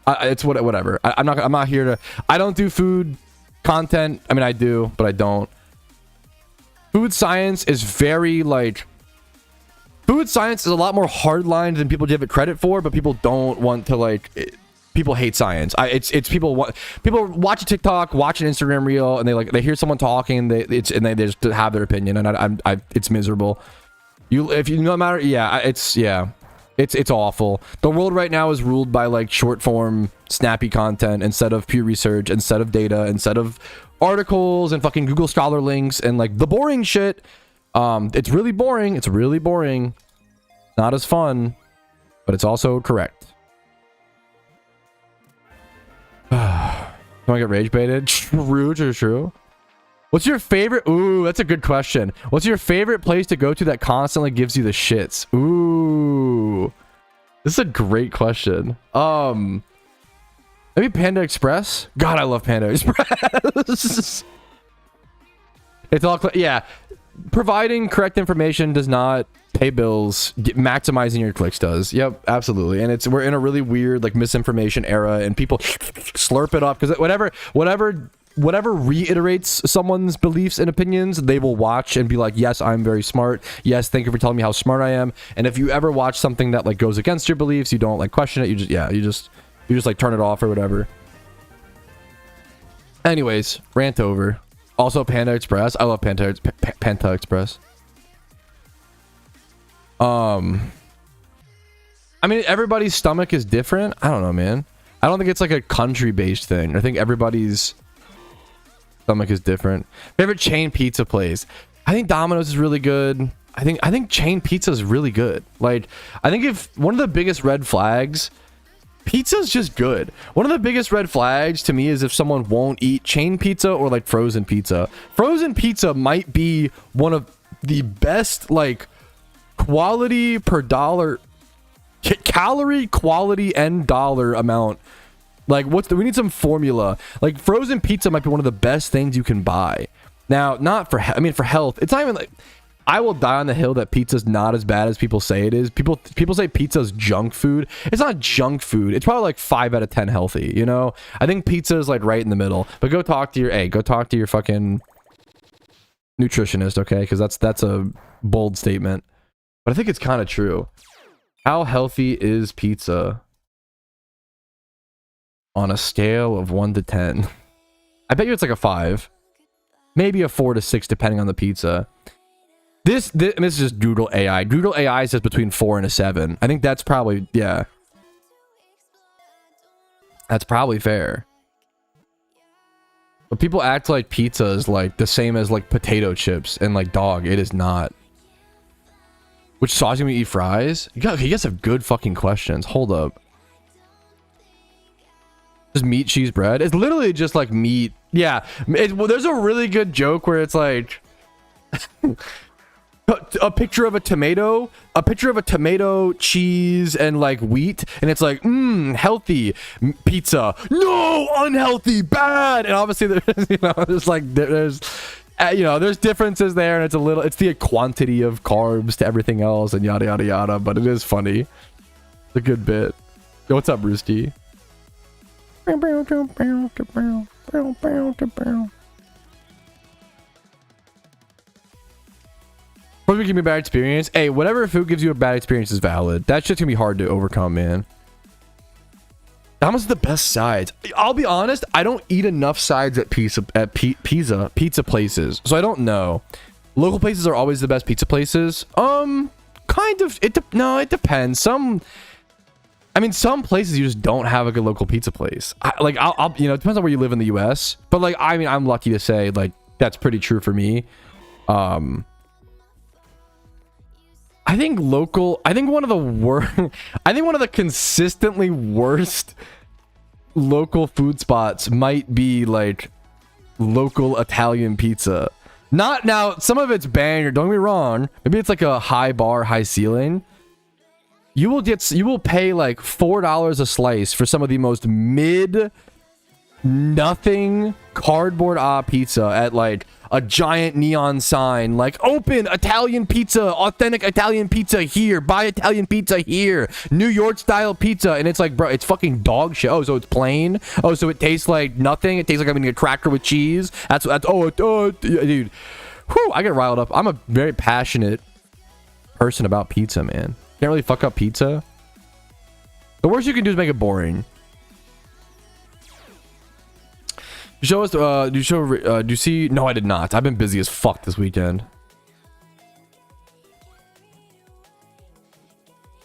It's whatever. I'm not here to. I don't do food content. I mean, I do, but I don't. Food science is very like. Food science is a lot more hardlined than people give it credit for, but people don't want to like. people hate science. It's people watch a TikTok, watch an Instagram reel, and they hear someone talking, and they just have their opinion, and it's miserable. No matter, it's awful. The world right now is ruled by like short form, snappy content instead of pure research, instead of data, instead of articles and fucking Google Scholar links and like the boring shit. It's really boring. It's really boring. Not as fun, but it's also correct. Don't I get rage baited? True. What's your favorite? Ooh, that's a good question. What's your favorite place to go to that constantly gives you the shits? Ooh, this is a great question. Maybe Panda Express. God, I love Panda Express. It's all yeah. Providing correct information does not pay bills. Maximizing your clicks does. Yep, absolutely. And we're in a really weird like misinformation era, and people slurp it up because whatever reiterates someone's beliefs and opinions, they will watch and be like, yes, I'm very smart. Yes, thank you for telling me how smart I am. And if you ever watch something that like goes against your beliefs, you don't like question it. You just like turn it off or whatever. Anyways, rant over. Also, Panda Express. I love Panda Express. I mean, everybody's stomach is different. I don't know, man. I don't think it's like a country-based thing. I think everybody's stomach is different. Favorite chain pizza place? I think Domino's is really good. I think chain pizza is really good. Like, I think if one of the biggest red flags, pizza's just good. One of the biggest red flags to me is if someone won't eat chain pizza or like frozen pizza. Frozen pizza might be one of the best like quality per dollar, calorie quality and dollar amount. Like we need some formula. Like frozen pizza might be one of the best things you can buy. Now, not for, I mean, for health, it's not even like, I will die on the hill that pizza's not as bad as people say it is. People say pizza's junk food. It's not junk food. It's probably like 5 out of 10 healthy, you know? I think pizza is like right in the middle. But go talk to your fucking nutritionist, okay? Because that's a bold statement. But I think it's kind of true. How healthy is pizza on a scale of 1 to 10? I bet you it's like a 5. Maybe a 4 to 6 depending on the pizza. This is just Google AI. Google AI says between 4 and a 7. I think that's probably, yeah. That's probably fair. But people act like pizza is like the same as like potato chips, and like, dog, it is not. Which sauce you gonna eat fries? You guys have good fucking questions. Hold up. Just meat, cheese, bread? It's literally just like meat. Yeah. Well, there's a really good joke where it's like a picture of a tomato, cheese, and like wheat, and it's like, healthy pizza. No, unhealthy, bad. And obviously there's, you know, there's differences there, and it's the quantity of carbs to everything else, and yada yada yada. But it is funny. It's a good bit. Yo, what's up, Roosty? What would give me a bad experience? Hey, whatever food gives you a bad experience is valid. That's just gonna be hard to overcome, man. How much is the best sides? I'll be honest, I don't eat enough sides at pizza places, so I don't know. Local places are always the best pizza places. Kind of. No, it depends. Some places you just don't have a good local pizza place. I'll you know, it depends on where you live in the US, but like, I mean, I'm lucky to say like that's pretty true for me. I think one of the consistently worst local food spots might be like local Italian pizza. Not now, some of it's banger, don't get me wrong. Maybe it's like a high bar, high ceiling. You will pay like $4 a slice for some of the most nothing cardboard pizza at like a giant neon sign like open Italian pizza, authentic Italian pizza here, buy Italian pizza here, New York style pizza, and it's like, bro, it's fucking dog shit. Oh, so it's plain. Oh, so it tastes like nothing. It tastes like I'm eating a cracker with cheese. That's dude. Whew, I get riled up. I'm a very passionate person about pizza, man. Can't really fuck up pizza. The worst you can do is make it boring. You show us, do you see? No, I did not. I've been busy as fuck this weekend.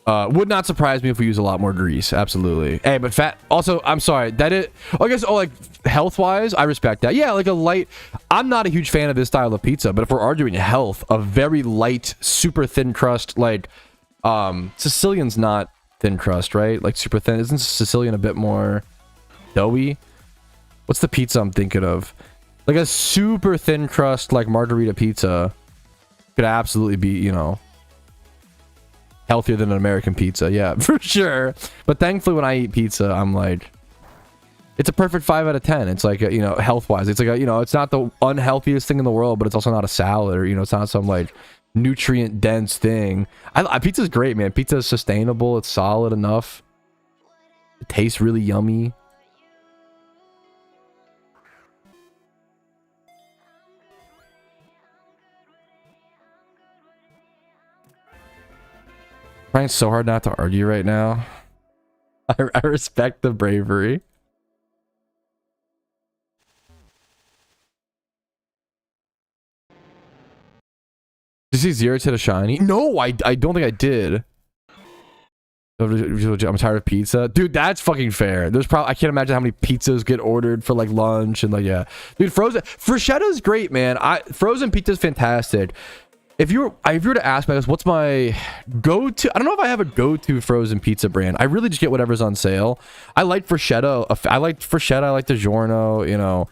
Would not surprise me if we use a lot more grease. Absolutely. Hey, but fat. Also, I'm sorry. That it. I guess. Oh, like health wise, I respect that. Yeah, like a light. I'm not a huge fan of this style of pizza, but if we're arguing health, a very light, super thin crust, like Sicilian's not thin crust, right? Like super thin. Isn't Sicilian a bit more doughy? What's the pizza I'm thinking of? Like a super thin crust, like margarita pizza, could absolutely be, you know, healthier than an American pizza. Yeah, for sure. But thankfully, when I eat pizza, I'm like, it's a perfect 5 out of 10. It's like, you know, health wise, it's like, you know, it's not the unhealthiest thing in the world, but it's also not a salad, or, you know, it's not some like nutrient dense thing. Pizza's great, man. Pizza is sustainable. It's solid enough. It tastes really yummy. Trying so hard not to argue right now. I respect the bravery. Did you see Zero to the Shiny? No, I don't think I did. I'm tired of pizza. Dude, that's fucking fair. There's probably, I can't imagine how many pizzas get ordered for like lunch and like, yeah. Dude, frozen Freschetto's great, man. Frozen pizza's fantastic. If you were to ask me, what's my go-to? I don't know if I have a go-to frozen pizza brand. I really just get whatever's on sale. I like Freschetto. I like Freschetta. I like DiGiorno. You know,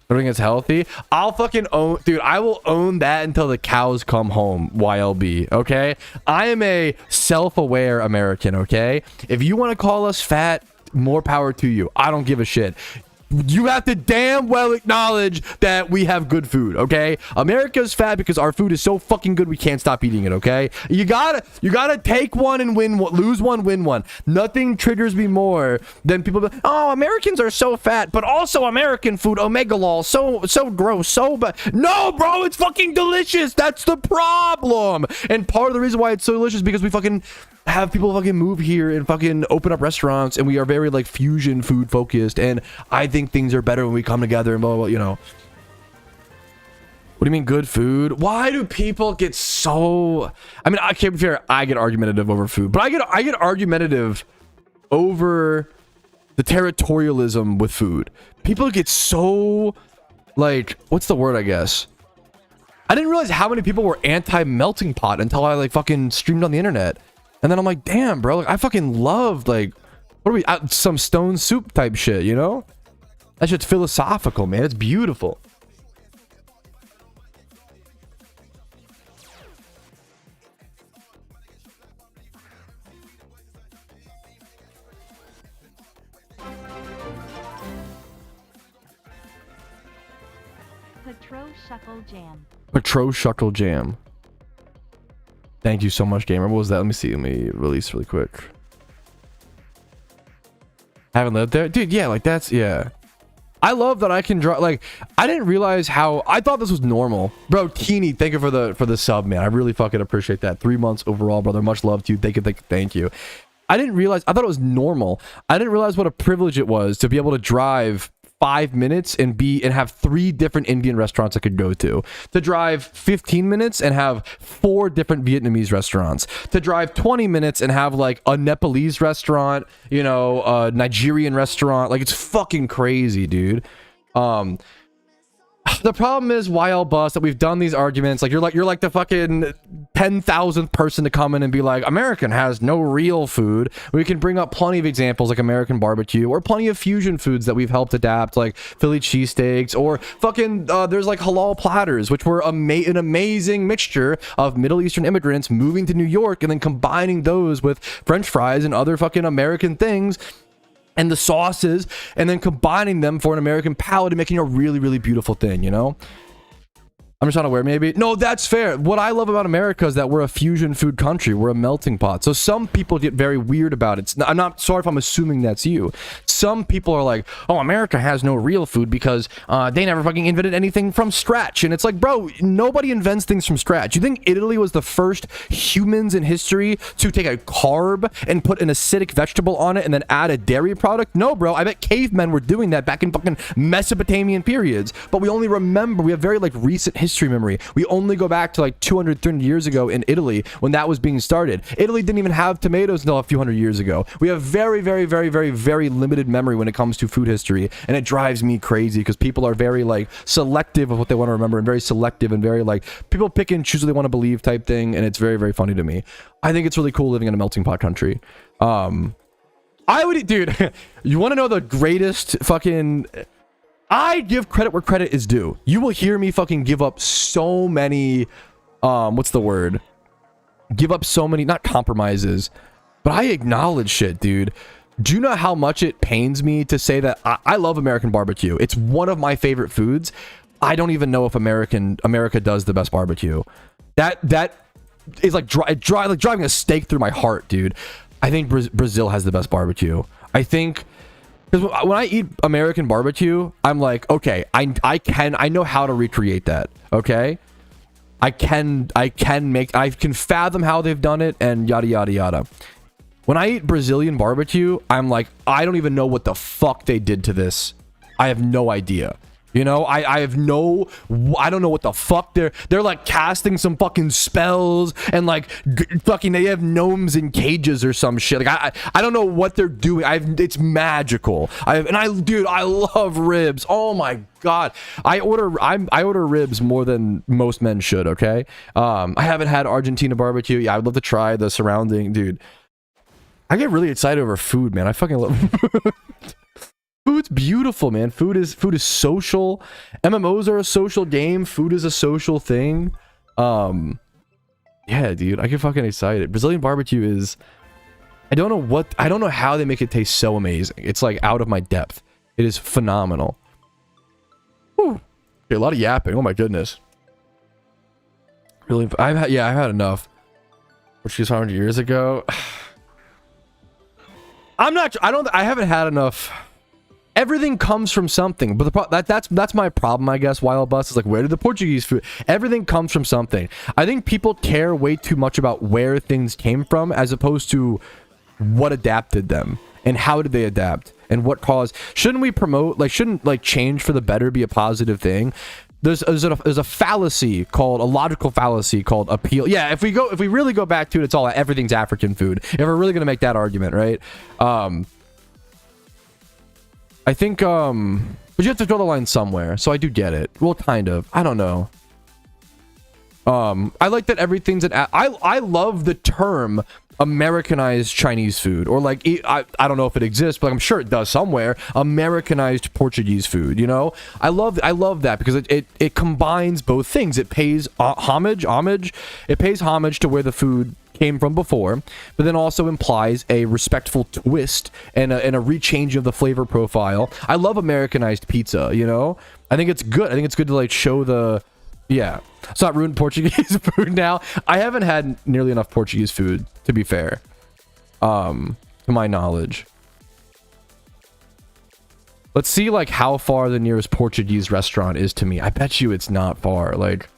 everything is healthy. I'll fucking own, dude. I will own that until the cows come home. YLB. Okay. I am a self-aware American. Okay. If you want to call us fat, more power to you. I don't give a shit. You have to damn well acknowledge that we have good food, okay? America's fat because our food is so fucking good we can't stop eating it, okay? You gotta take one and win one, lose one, win one. Nothing triggers me more than people be, oh, Americans are so fat, but also American food, omega lol, so gross, so bad. No, bro, it's fucking delicious. That's the problem. And part of the reason why it's so delicious is because we fucking have people fucking move here and fucking open up restaurants, and we are very like fusion food focused, and I think things are better when we come together and blah blah blah, you know. What do you mean good food? Why do people get so, I mean, I can't be fair, I get argumentative over food, but I get argumentative over the territorialism with food. People get so like, what's the word, I guess? I didn't realize how many people were anti-melting pot until I like fucking streamed on the internet. And then I'm like, damn, bro, like, I fucking loved, like, what are we, some stone soup type shit, you know? That shit's philosophical, man. It's beautiful. Patrouski Jam. Thank you so much, gamer. What was that? Let me see. Let me release really quick. Haven't lived there? Dude, yeah, like that's, yeah. I love that I can draw, like, I didn't realize how, I thought this was normal. Bro, Teeny, thank you for the sub, man. I really fucking appreciate that. 3 months overall, brother. Much love to you. Thank you. I didn't realize, I thought it was normal. I didn't realize what a privilege it was to be able to drive 5 minutes and have 3 different Indian restaurants I could go to drive 15 minutes and have 4 different Vietnamese restaurants, to drive 20 minutes and have like a Nepalese restaurant, you know, a Nigerian restaurant. Like, it's fucking crazy, dude. The problem is, YL bust, that we've done these arguments. Like, you're like the fucking 10,000th person to come in and be like, American has no real food. We can bring up plenty of examples like American barbecue, or plenty of fusion foods that we've helped adapt, like Philly cheesesteaks, or fucking there's like halal platters, which were an amazing mixture of Middle Eastern immigrants moving to New York and then combining those with French fries and other fucking American things, and the sauces, and then combining them for an American palate and making a really, really beautiful thing, you know? I'm just unaware, maybe. No, that's fair. What I love about America is that we're a fusion food country. We're a melting pot. So some people get very weird about it. I'm not sorry if I'm assuming that's you. Some people are like, oh, America has no real food because they never fucking invented anything from scratch. And it's like, bro, nobody invents things from scratch. You think Italy was the first humans in history to take a carb and put an acidic vegetable on it and then add a dairy product? No, bro. I bet cavemen were doing that back in fucking Mesopotamian periods. But we only remember, we have very like recent history memory. We only go back to like 200, 300 years ago in Italy when that was being started. Italy didn't even have tomatoes until a few hundred years ago. We have very, very, very, very, very limited memory when it comes to food history, and it drives me crazy because people are very like selective of what they want to remember and very selective and very like people pick and choose what they want to believe type thing, and it's very, very funny to me. I think it's really cool living in a melting pot country. I would, dude, you want to know the greatest fucking... I give credit where credit is due. You will hear me fucking give up so many, what's the word? Give up so many, not compromises, but I acknowledge shit, dude. Do you know how much it pains me to say that I love American barbecue? It's one of my favorite foods. I don't even know if America does the best barbecue. That is like driving a stake through my heart, dude. I think Brazil has the best barbecue. I think... Because when I eat American barbecue, I'm like, okay, I know how to recreate that. Okay, I can fathom how they've done it and yada yada yada. When I eat Brazilian barbecue, I'm like, I don't even know what the fuck they did to this. I have no idea. You know, I don't know what the fuck they're like casting some fucking spells and like fucking they have gnomes in cages or some shit. Like I don't know what they're doing. It's magical. Dude, I love ribs. Oh my god. I order ribs more than most men should, okay? I haven't had Argentina barbecue. Yeah, I'd love to try the surrounding, dude. I get really excited over food, man. I fucking love food. Food's beautiful, man. Food is social. MMOs are a social game. Food is a social thing. Yeah, dude, I get fucking excited. Brazilian barbecue is... I don't know how they make it taste so amazing. It's like out of my depth. It is phenomenal. Whew. Okay, a lot of yapping. Oh my goodness. Really, I've had enough. Which was 100 years ago. I haven't had enough. Everything comes from something, but that's my problem, I guess. Wild Bus is like, where did the Portuguese food? Everything comes from something. I think people care way too much about where things came from as opposed to what adapted them and how did they adapt and what caused. Shouldn't we promote, like, shouldn't like change for the better be a positive thing? There's a fallacy called a logical fallacy called appeal. Yeah, if we really go back to it, it's all everything's African food. If we're really gonna make that argument, right? I think, but you have to draw the line somewhere, so I do get it. Well, kind of. I don't know. I like that everything's I love the term Americanized Chinese food, or like, I don't know if it exists, but I'm sure it does somewhere. Americanized Portuguese food, you know? I love that because it combines both things. It pays homage. It pays homage to where the food came from before, but then also implies a respectful twist and a rechanging of the flavor profile. I love Americanized pizza, you know? I think it's good. I think it's good to like show the... Yeah. It's not ruined Portuguese food now. I haven't had nearly enough Portuguese food, to be fair. To my knowledge. Let's see like how far the nearest Portuguese restaurant is to me. I bet you it's not far. Like,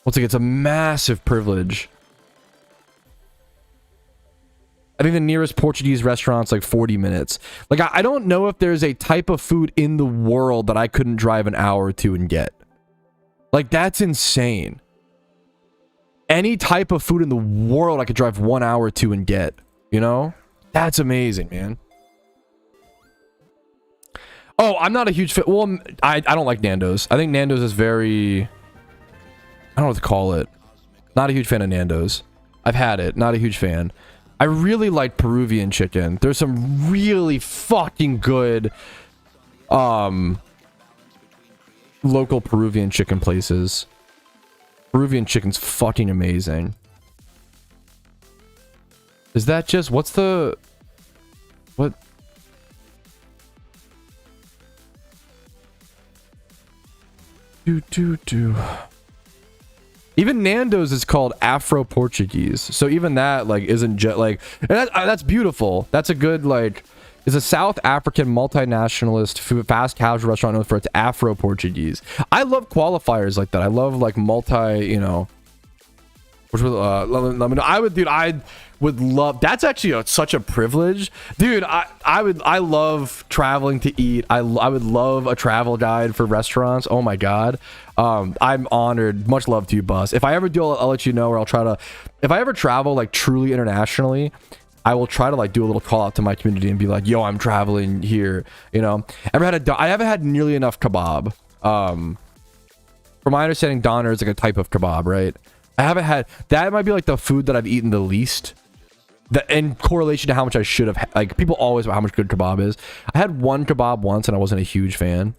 once again, it's a massive privilege. I think the nearest Portuguese restaurant's like 40 minutes. Like, I don't know if there's a type of food in the world that I couldn't drive an hour or two and get. Like, that's insane. Any type of food in the world I could drive 1 hour or two and get. You know? That's amazing, man. Oh, I'm not a huge fan. Well, I don't like Nando's. I think Nando's is very... I don't know what to call it. Not a huge fan of Nando's. I've had it. Not a huge fan. I really like Peruvian chicken. There's some really fucking good local Peruvian chicken places. Peruvian chicken's fucking amazing. Is that just... What's the... What? Even Nando's is called Afro-Portuguese. So even that, like, isn't just, like... And that's beautiful. That's a good, like... It's a South African multinationalist fast casual restaurant known for its Afro-Portuguese. I love qualifiers like that. I love, like, multi, you know... Which would, let me know. I would love... That's actually such a privilege. Dude, I love traveling to eat. I would love a travel guide for restaurants. Oh my god. I'm honored. Much love to you, Bus. If I ever do, I'll let you know, or I'll try to... If I ever travel, like, truly internationally... I will try to like do a little call out to my community and be like, yo, I'm traveling here, you know. I haven't had nearly enough kebab. From my understanding, doner is like a type of kebab, right? I haven't had, that might be like the food that I've eaten the least, that in correlation to how much I should have, like people always about how much good kebab is. I had one kebab once and I wasn't a huge fan.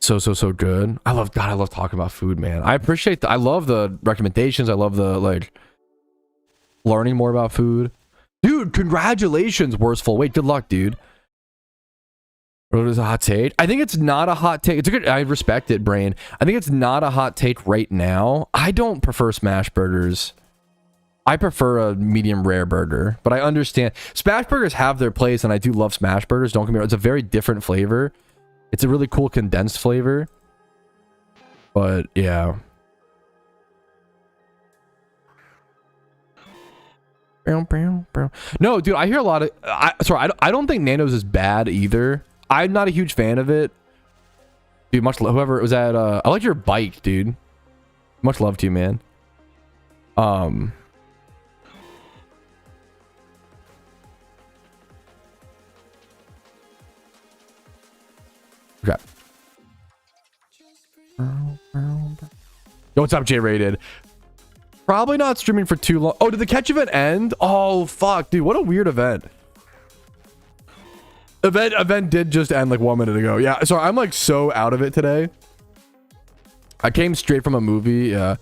So good. I love talking about food, man. I appreciate I love the recommendations. I love the like learning more about food. Dude, congratulations, Worstful. Wait, good luck, dude. Or is it a hot take? I think it's not a hot take. It's a good, I respect it, Brain. I think it's not a hot take right now. I don't prefer smash burgers. I prefer a medium rare burger, but I understand. Smash burgers have their place, and I do love smash burgers. Don't get me wrong. It's a very different flavor. It's a really cool condensed flavor. But, yeah. No, dude, I hear a lot of... I don't think Nando's is bad either. I'm not a huge fan of it. Dude, whoever was at... I like your bike, dude. Much love to you, man. Okay. Yo, what's up, J-Rated? Probably not streaming for too long. Oh, did the catch event end? Oh, fuck, dude. What a weird event. Event did just end like 1 minute ago. Yeah, sorry, I'm like so out of it today. I came straight from a movie. Yeah.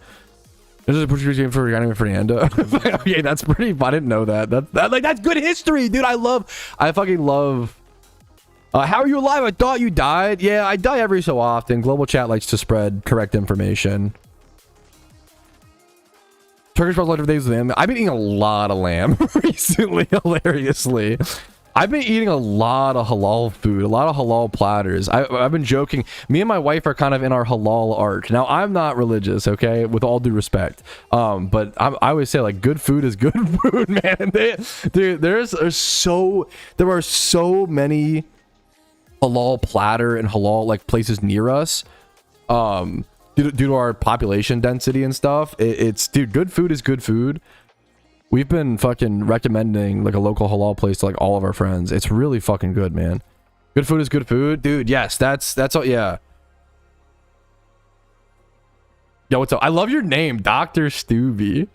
This is a Portuguese game for Yanni Fernando. Okay, that's pretty... I didn't know that. That's good history, dude. I fucking love... how are you alive? I thought you died. Yeah, I die every so often. Global chat likes to spread correct information. Turkish Bros Life Days with lamb. I've been eating a lot of lamb recently, hilariously. I've been eating a lot of halal food, a lot of halal platters. I've been joking. Me and my wife are kind of in our halal arc. Now, I'm not religious, okay? With all due respect. But I always say, like, good food is good food, man. Dude, there are so many halal platter and halal, like, places near us. Due to our population density and stuff, dude, good food is good food. We've been fucking recommending like a local halal place to like all of our friends. It's really fucking good, man. Good food is good food, dude. Yes, that's all. Yeah. Yo, what's up? I love your name, Dr. Stubby.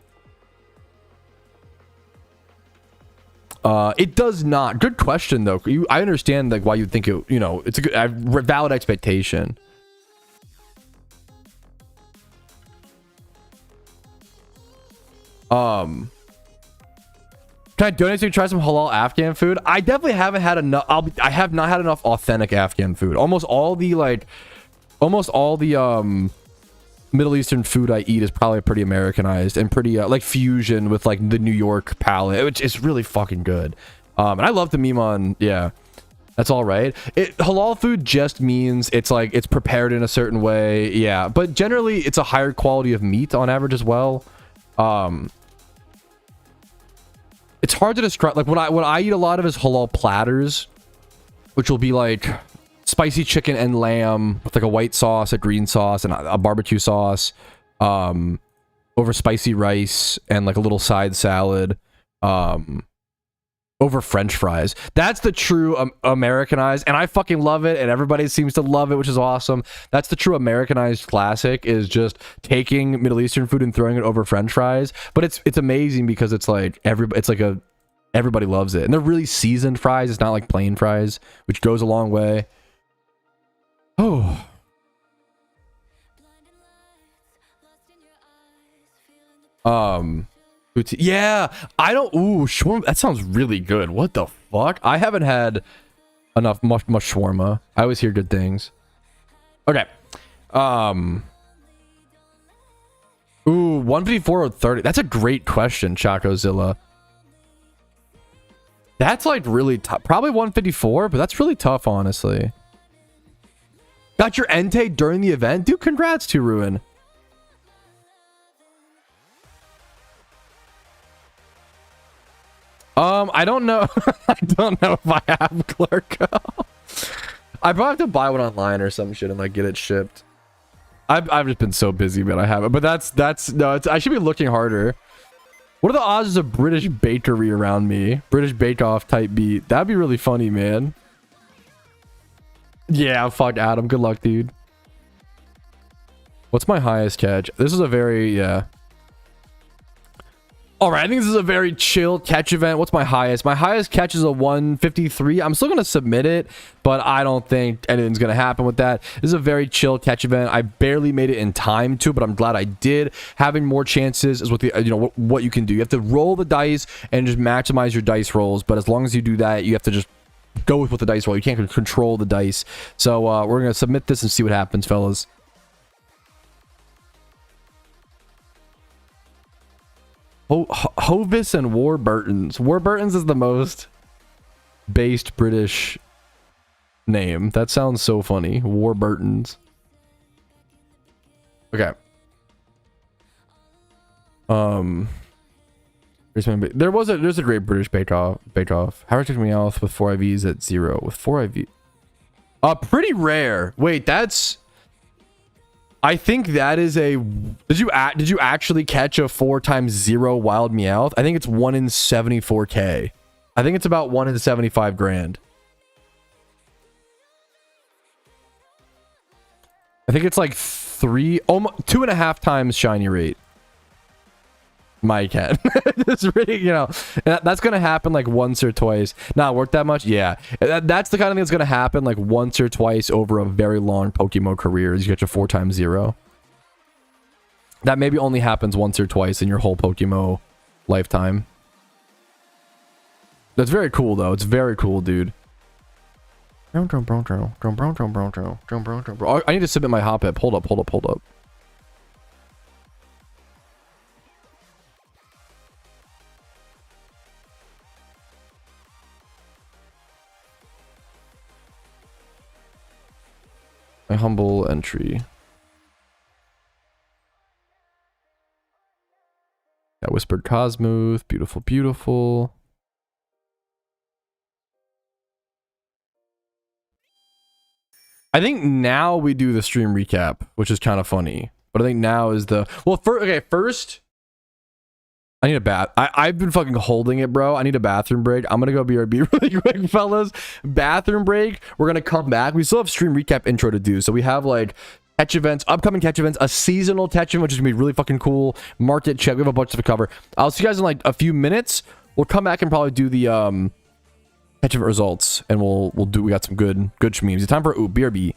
It does not. Good question though. I understand like why you think it. You know, it's a good, valid expectation. Can I donate so you try some halal Afghan food? I definitely haven't had enough. I have not had enough authentic Afghan food. Almost all the Middle Eastern food I eat is probably pretty Americanized and pretty like fusion with like the New York palate, which is really fucking good. And I love the meme on, yeah, that's all right. Halal food just means it's like it's prepared in a certain way, yeah. But generally, it's a higher quality of meat on average as well. It's hard to describe. Like what I eat a lot of is halal platters, which will be like spicy chicken and lamb with like a white sauce, a green sauce, and a barbecue sauce, over spicy rice and like a little side salad, over French fries. That's the true Americanized, and I fucking love it, and everybody seems to love it, which is awesome. That's the true Americanized classic, is just taking Middle Eastern food and throwing it over French fries. But it's amazing because it's like everybody loves it, and they're really seasoned fries. It's not like plain fries, which goes a long way. Oh. Yeah, I don't... Ooh, shawarma, that sounds really good. What the fuck? I haven't had much shawarma. I always hear good things. Okay. 154 or 30? That's a great question, Chacozilla. That's like really tough. Probably 154, but that's really tough, honestly. Got your Entei during the event? Dude, congrats to Ruin. I don't know. I don't know if I have Clerco. I probably have to buy one online or some shit and like get it shipped. I've just been so busy, but I haven't. But I should be looking harder. What are the odds of a British bakery around me? British Bake Off type beat. That'd be really funny, man. Yeah, fuck Adam. Good luck, dude. What's my highest catch? This is a very, yeah. All right, I think this is a very chill catch event. What's my highest? My highest catch is a 153. I'm still going to submit it, but I don't think anything's going to happen with that. This is a very chill catch event. I barely made it in time to, but I'm glad I did. Having more chances is what the, you know, what you can do. You have to roll the dice and just maximize your dice rolls, but as long as you do that, you have to just go with what the dice roll. You can't control the dice. So we're going to submit this and see what happens, fellas. Hovis and Warburtons. Warburtons is the most based British name. That sounds so funny. Warburtons. Okay. There's a great British Bake Off. How took me off with 4 IVs at 0 with 4 IV. Pretty rare. Wait, that's. I think that is a. Did you actually catch a 4x0 wild Meowth? I think it's 1 in 74k. I think it's about 1 in 75 grand. I think it's like 2.5 times shiny rate. My cat. It's really, you know, that's gonna happen like once or twice. Not worth that much. Yeah, that's the kind of thing that's gonna happen like once or twice over a very long Pokemon career. Is you get your 4x0. That maybe only happens once or twice in your whole Pokemon lifetime. That's very cool though. It's very cool, dude. I need to submit my hop up. Hold up. My humble entry. Got Whispered Cosmooth. Beautiful. I think now we do the stream recap, which is kind of funny. But I think now is the... Well, first... I need a bath. I've been fucking holding it, bro. I need a bathroom break. I'm gonna go BRB really quick, fellas. Bathroom break. We're gonna come back. We still have stream recap intro to do. So we have like catch events, upcoming catch events, a seasonal catch event, which is gonna be really fucking cool. Market check. We have a bunch of to cover. I'll see you guys in like a few minutes. We'll come back and probably do the catch event results, and we got some good shmeeves. It's time for BRB.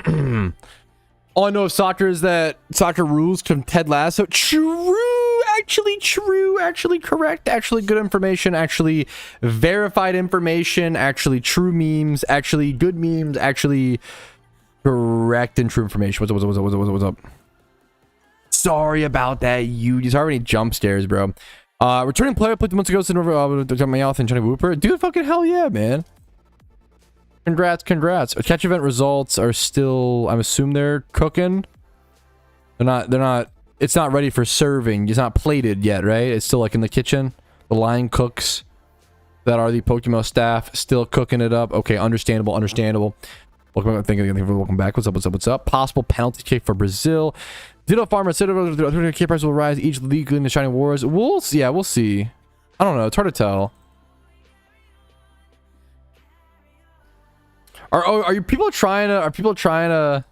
All I know of soccer is that soccer rules from Ted Lasso. True, actually correct, actually good information, actually verified information, actually true memes, actually good memes, actually correct and true information. What's up? Sorry about that, you. These already jump scares, bro. Returning player played months ago, sitting over Meowth and Johnny Whooper. Dude, fucking hell yeah, man. Congrats. Catch event results are still, I'm assuming they're cooking. They're not, it's not ready for serving. It's not plated yet, right? It's still like in the kitchen. The line cooks that are the PokeMMO staff still cooking it up. Okay, understandable. Welcome back. What's up? Possible penalty kick for Brazil. Ditto Farmer said the K price will rise each league in the Shining Wars. We'll see. I don't know. It's hard to tell. Are you people trying to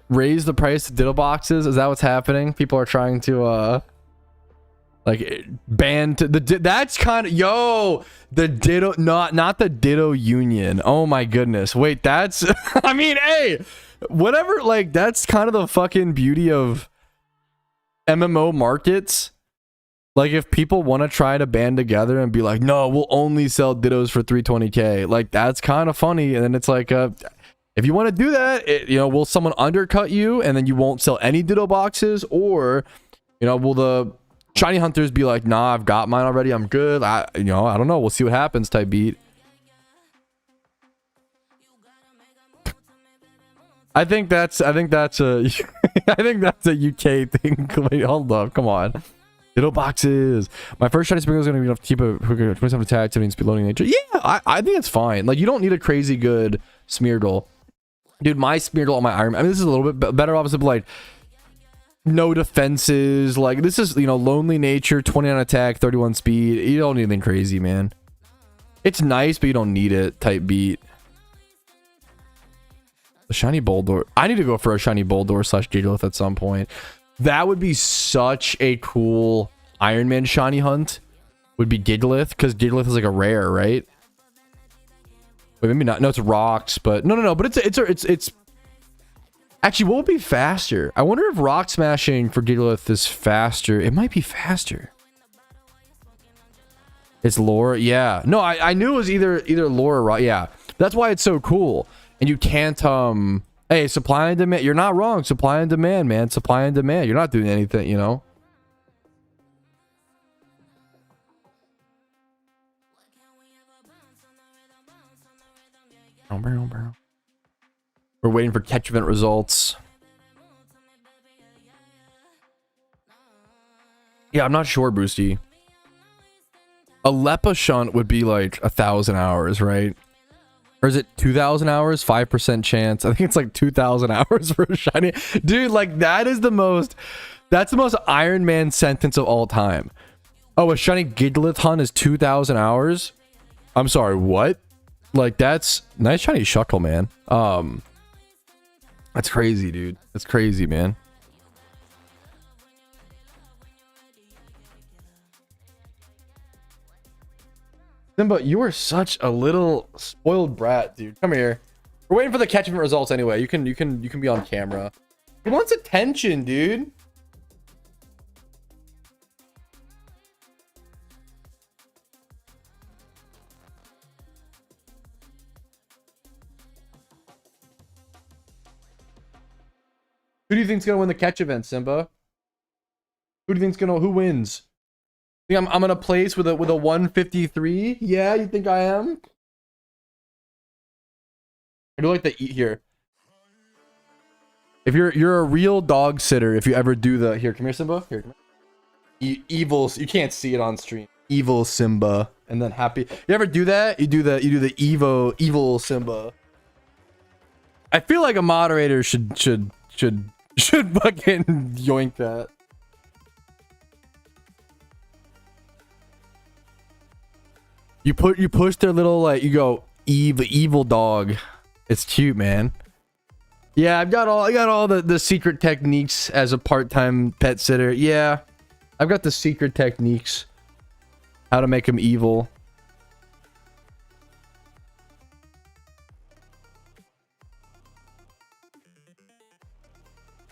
raise the price of Ditto boxes? Is that what's happening? People are trying to like ban to the that's kind of the Ditto, not the Ditto Union. Oh my goodness. Wait, that's I mean, hey, whatever, like that's kind of the fucking beauty of MMO markets. Like, if people want to try to band together and be like, no, we'll only sell Dittos for 320k, like, that's kind of funny. And then it's like, if you want to do that, will someone undercut you and then you won't sell any Ditto boxes? Or, will the shiny hunters be like, nah, I've got mine already, I'm good. I don't know. We'll see what happens type beat. I think that's a UK thing. Wait, hold up. Come on. Ditto boxes. My first shiny sprinkle is going to be enough to keep a 27 attack, 17 speed, loading nature. Yeah, I think it's fine. Like, you don't need a crazy good Smeargle. Dude, my Smeargle on my Iron Man, I mean, this is a little bit better, obviously, but like, no defenses. Like, this is, lonely nature, 29 attack, 31 speed. You don't need anything crazy, man. It's nice, but you don't need it type beat. The shiny Boldor. I need to go for a shiny Boldor / Gigalith at some point. That would be such a cool Iron Man shiny hunt. Would be Gigalith, because Gigalith is like a rare, right? Wait, maybe not. No, it's rocks, but no. But it's actually, what would be faster? I wonder if rock smashing for Gigalith is faster. It might be faster. It's lore, yeah. No, I knew it was either lore or rock. Yeah, that's why it's so cool. And you can't hey, supply and demand. You're not wrong. Supply and demand, man. Supply and demand. You're not doing anything, We're waiting for catch event results. Yeah, I'm not sure, Boosty. A Lepa shunt would be like 1,000 hours, right? Or is it 2,000 hours? 5% chance. I think it's like 2,000 hours for a shiny. Dude, like, that's the most Iron Man sentence of all time. Oh, a shiny Gigalith hunt is 2,000 hours? I'm sorry, what? Like, that's nice shiny Shuckle, man. That's crazy, dude. That's crazy, man. Simba, you are such a little spoiled brat, dude. Come here. We're waiting for the catch event results anyway. You can be on camera. He wants attention, dude. Who do you think's gonna win the catch event, Simba? Who wins? I'm gonna place with a 153. Yeah, you think I am? I do like the eat here. If you're a real dog sitter, if you ever do the here, come here, Simba. Here, come here. Evil. You can't see it on stream. Evil Simba, and then happy. You ever do that? You do the evil Simba. I feel like a moderator should fucking yoink that. You push their little, like, you go evil dog. It's cute, man. Yeah, I got all the secret techniques as a part-time pet sitter. Yeah, I've got the secret techniques. How to make them evil.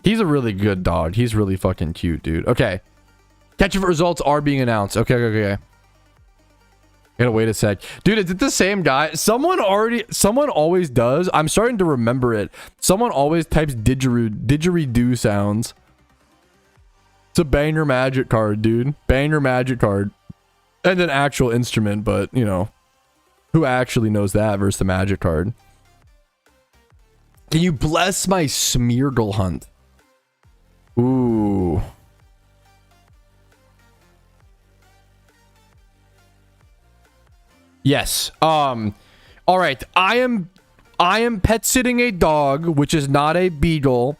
He's a really good dog. He's really fucking cute, dude. Okay. Catch event results are being announced. Okay. Gotta wait a sec. Dude, is it the same guy? Someone always does. I'm starting to remember it. Someone always types didgeridoo sounds. It's a banger magic card, dude. Banger magic card. And an actual instrument, but, you know, who actually knows that versus the magic card? Can you bless my Smeargle hunt? Ooh. Yes. All right. I am pet sitting a dog, which is not a beagle,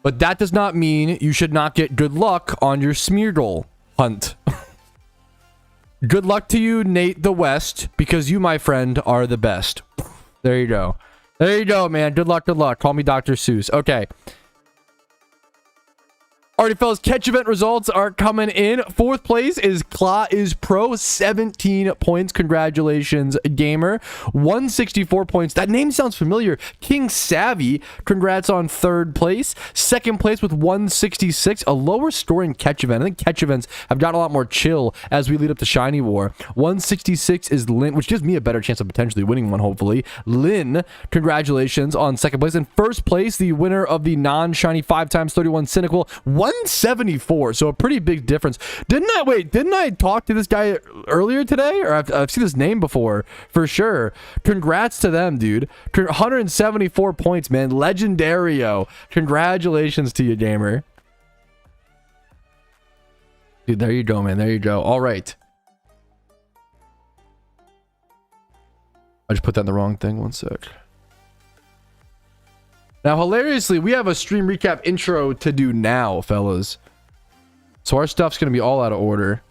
but that does not mean you should not get good luck on your Smeargle hunt. Good luck to you, Nate the West, because you, my friend, are the best. There you go. There you go, man. Good luck, good luck. Call me Dr. Seuss. Okay. Alrighty, fellas, catch event results are coming in. Fourth place is Claw is Pro, 17 points. Congratulations, gamer. 164 points. That name sounds familiar. King Savvy, congrats on third place. Second place with 166, a lower scoring catch event. I think catch events have got a lot more chill as we lead up to Shiny War. 166 is Lynn, which gives me a better chance of potentially winning one, hopefully. Lynn, congratulations on second place. In first place, the winner of the non-shiny 5x31 Cyndaquil, 174, so a pretty big difference. Didn't I talk to this guy earlier today? Or I've seen his name before, for sure. Congrats to them, dude. 174 points, man. Legendario. Congratulations to you, gamer. Dude, there you go, man. There you go. All right. I just put that in the wrong thing. One sec. Now, hilariously, we have a stream recap intro to do now, fellas. So our stuff's going to be all out of order.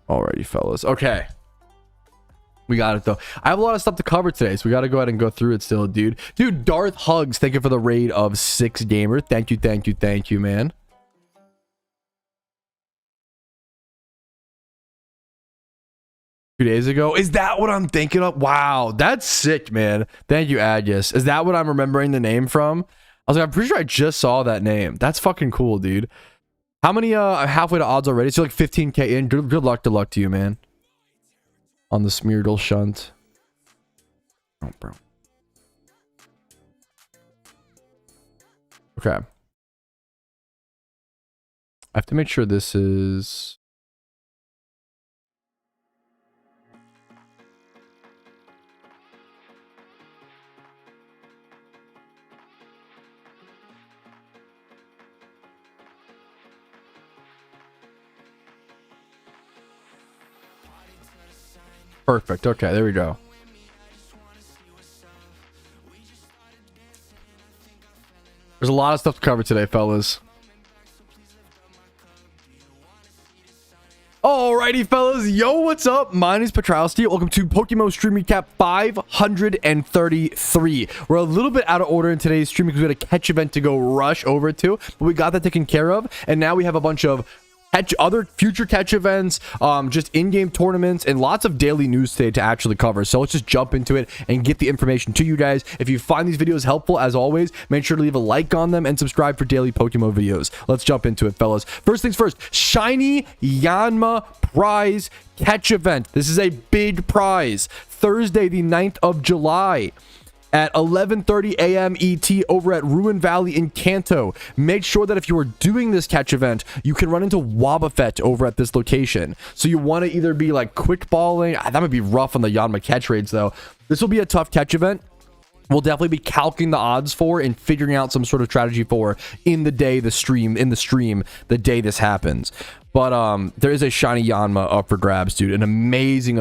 Alrighty, fellas. Okay. We got it, though. I have a lot of stuff to cover today, so we got to go ahead and go through it still, dude. Dude, Darth Hugs, thank you for the raid of 6 gamer. Thank you, man. Days ago. Is that what I'm thinking of? Wow, that's sick, man. Thank you, Agus. Is that what I'm remembering the name from? I was like, I'm pretty sure I just saw that name. That's fucking cool, dude. How many halfway to odds already? So like 15k in. Good luck to you, man. On the Smeargle shunt. Oh, bro. Okay. I have to make sure this is... Perfect. Okay, there we go. There's a lot of stuff to cover today, fellas. Alrighty, fellas. Yo, what's up? My name is Patrouski. Welcome to PokeMMO Stream Recap 533. We're a little bit out of order in today's stream because we had a catch event to go rush over to, but we got that taken care of, and now we have a bunch of other future catch events, just in-game tournaments, and lots of daily news today to actually cover. So let's just jump into it and get the information to you guys. If you find these videos helpful, as always, make sure to leave a like on them and subscribe for daily Pokemon videos. Let's jump into it, fellas. First things first, Shiny Yanma prize catch event. This is a big prize. Thursday, the 9th of July. At 11:30 a.m. ET over at Ruin Valley in Kanto. Make sure that if you are doing this catch event, you can run into Wobbuffet over at this location. So you want to either be like quick balling. That might be rough on the Yanma catch raids though. This will be a tough catch event. We'll definitely be calculating the odds for and figuring out some sort of strategy for in the day the day this happens. But there is a shiny Yanma up for grabs, dude. An amazing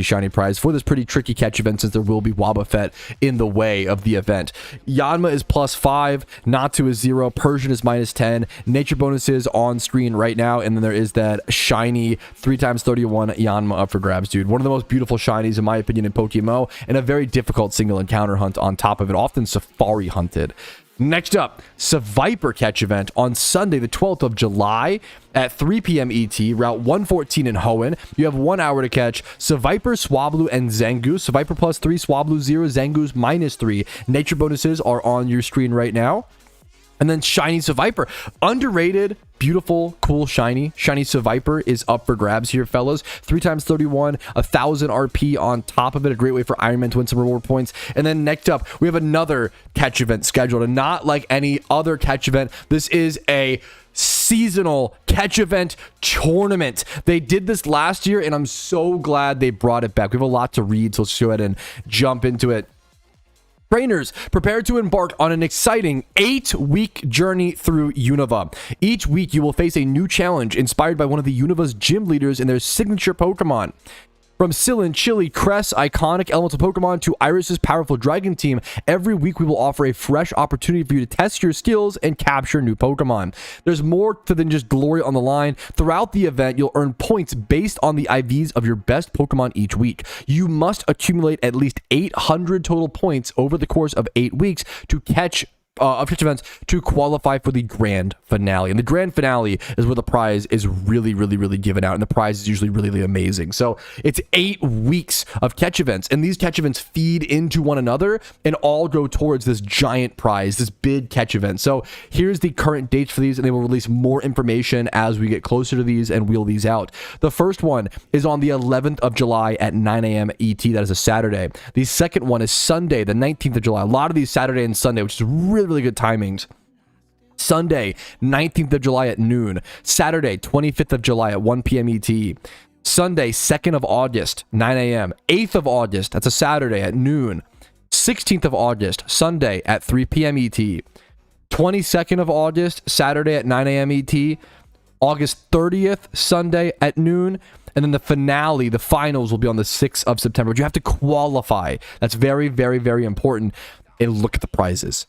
shiny prize for this pretty tricky catch event, since there will be Wobbuffet in the way of the event. Yanma is +5, Natu is 0, Persian is -10. Nature bonuses on screen right now, and then there is that shiny 3x31 Yanma up for grabs, dude. One of the most beautiful shinies, in my opinion, in PokeMMO, and a very difficult single encounter hunt on top of it, often safari hunted. Next up, Seviper catch event on Sunday, the 12th of July at 3 p.m. ET, Route 114 in Hoenn. You have 1 hour to catch Seviper, Swablu, and Zangoose. Seviper +3, Swablu 0, Zangoose -3. Nature bonuses are on your screen right now. And then Shiny Seviper, underrated, beautiful, cool shiny. Shiny Seviper is up for grabs here, fellas. 3 times 31, 1,000 RP on top of it. A great way for Iron Man to win some reward points. And then next up, we have another catch event scheduled, and not like any other catch event. This is a seasonal catch event tournament. They did this last year, and I'm so glad they brought it back. We have a lot to read, so let's go ahead and jump into it. Trainers, prepare to embark on an exciting 8-week journey through Unova. Each week, you will face a new challenge inspired by one of the Unova's gym leaders and their signature Pokemon. From Sillin, Chili, Cress, iconic elemental Pokemon to Iris's powerful Dragon Team, every week we will offer a fresh opportunity for you to test your skills and capture new Pokemon. There's more to than just glory on the line. Throughout the event, you'll earn points based on the IVs of your best Pokemon each week. You must accumulate at least 800 total points over the course of 8 weeks to catch events to qualify for the grand finale. And the grand finale is where the prize is really given out, and the prize is usually really amazing. So it's 8 weeks of catch events, and these catch events feed into one another and all go towards this giant prize, this big catch event. So here's the current dates for these, and they will release more information as we get closer to these and wheel these out. The first one is on the 11th of July at 9 a.m. ET. That is a Saturday. The second one is Sunday, the 19th of July. A lot of these Saturday and Sunday, which is really good timings. Sunday, 19th of July at noon. Saturday, 25th of July at 1 p.m. ET. Sunday, 2nd of August, 9 a.m. 8th of August, that's a Saturday at noon. 16th of August, Sunday at 3 p.m. ET. 22nd of August, Saturday at 9 a.m. ET. August 30th, Sunday at noon. And then the finale, the finals, will be on the 6th of September. But you have to qualify. That's very important. And look at the prizes.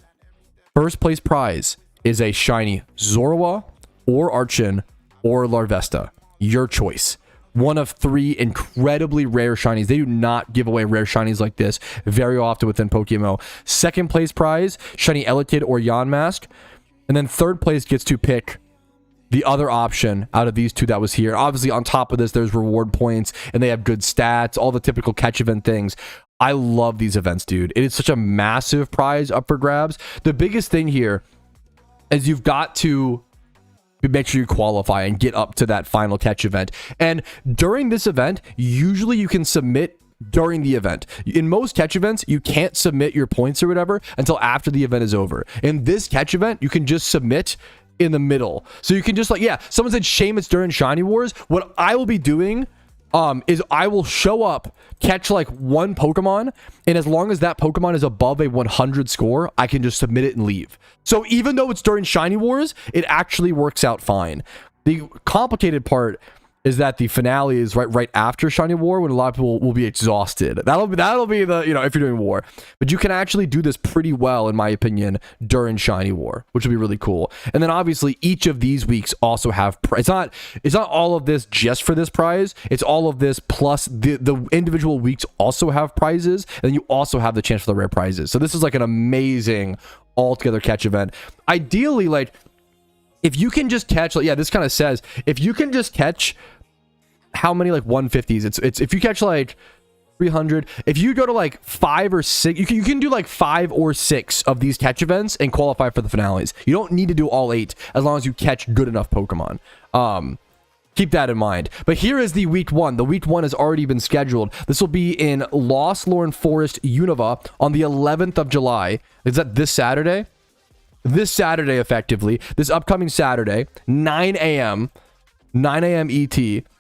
First place prize is a shiny Zorua or Archon or Larvesta. Your choice. One of 3 incredibly rare shinies. They do not give away rare shinies like this very often within PokeMMO. Second place prize, shiny Elekid or Yamask. And then third place gets to pick the other option out of these 2 that was here. Obviously, on top of this, there's reward points, and they have good stats, all the typical catch event things. I love these events, dude. It is such a massive prize up for grabs. The biggest thing here is you've got to make sure you qualify and get up to that final catch event. And during this event, usually you can submit during the event. In most catch events, you can't submit your points or whatever until after the event is over. In this catch event, you can just submit in the middle. So you can just like, yeah, someone said Seamus during Shiny Wars. What I will be doing is I will show up, catch like 1 Pokemon, and as long as that Pokemon is above a 100 score, I can just submit it and leave. So even though it's during Shiny Wars, it actually works out fine. The complicated part is that the finale is right after Shiny War, when a lot of people will be exhausted. That'll be the, you know, if you're doing War. But you can actually do this pretty well, in my opinion, during Shiny War, which will be really cool. And then obviously each of these weeks also have it's not all of this just for this prize. It's all of this plus the individual weeks also have prizes, and then you also have the chance for the rare prizes. So this is like an amazing all-together catch event. Ideally, like, if you can just catch, like, yeah, this kind of says, if you can just catch how many like 150s, it's if you catch like 300, if you go to like 5 or 6, you can do like 5 or 6 of these catch events and qualify for the finales. You don't need to do all 8 as long as you catch good enough Pokemon. Keep that in mind. But here is the week 1. The week 1 has already been scheduled. This will be in Lost Lorn Forest, Unova on the 11th of July. Is that this Saturday? This Saturday, effectively. This upcoming Saturday, 9 a.m. ET.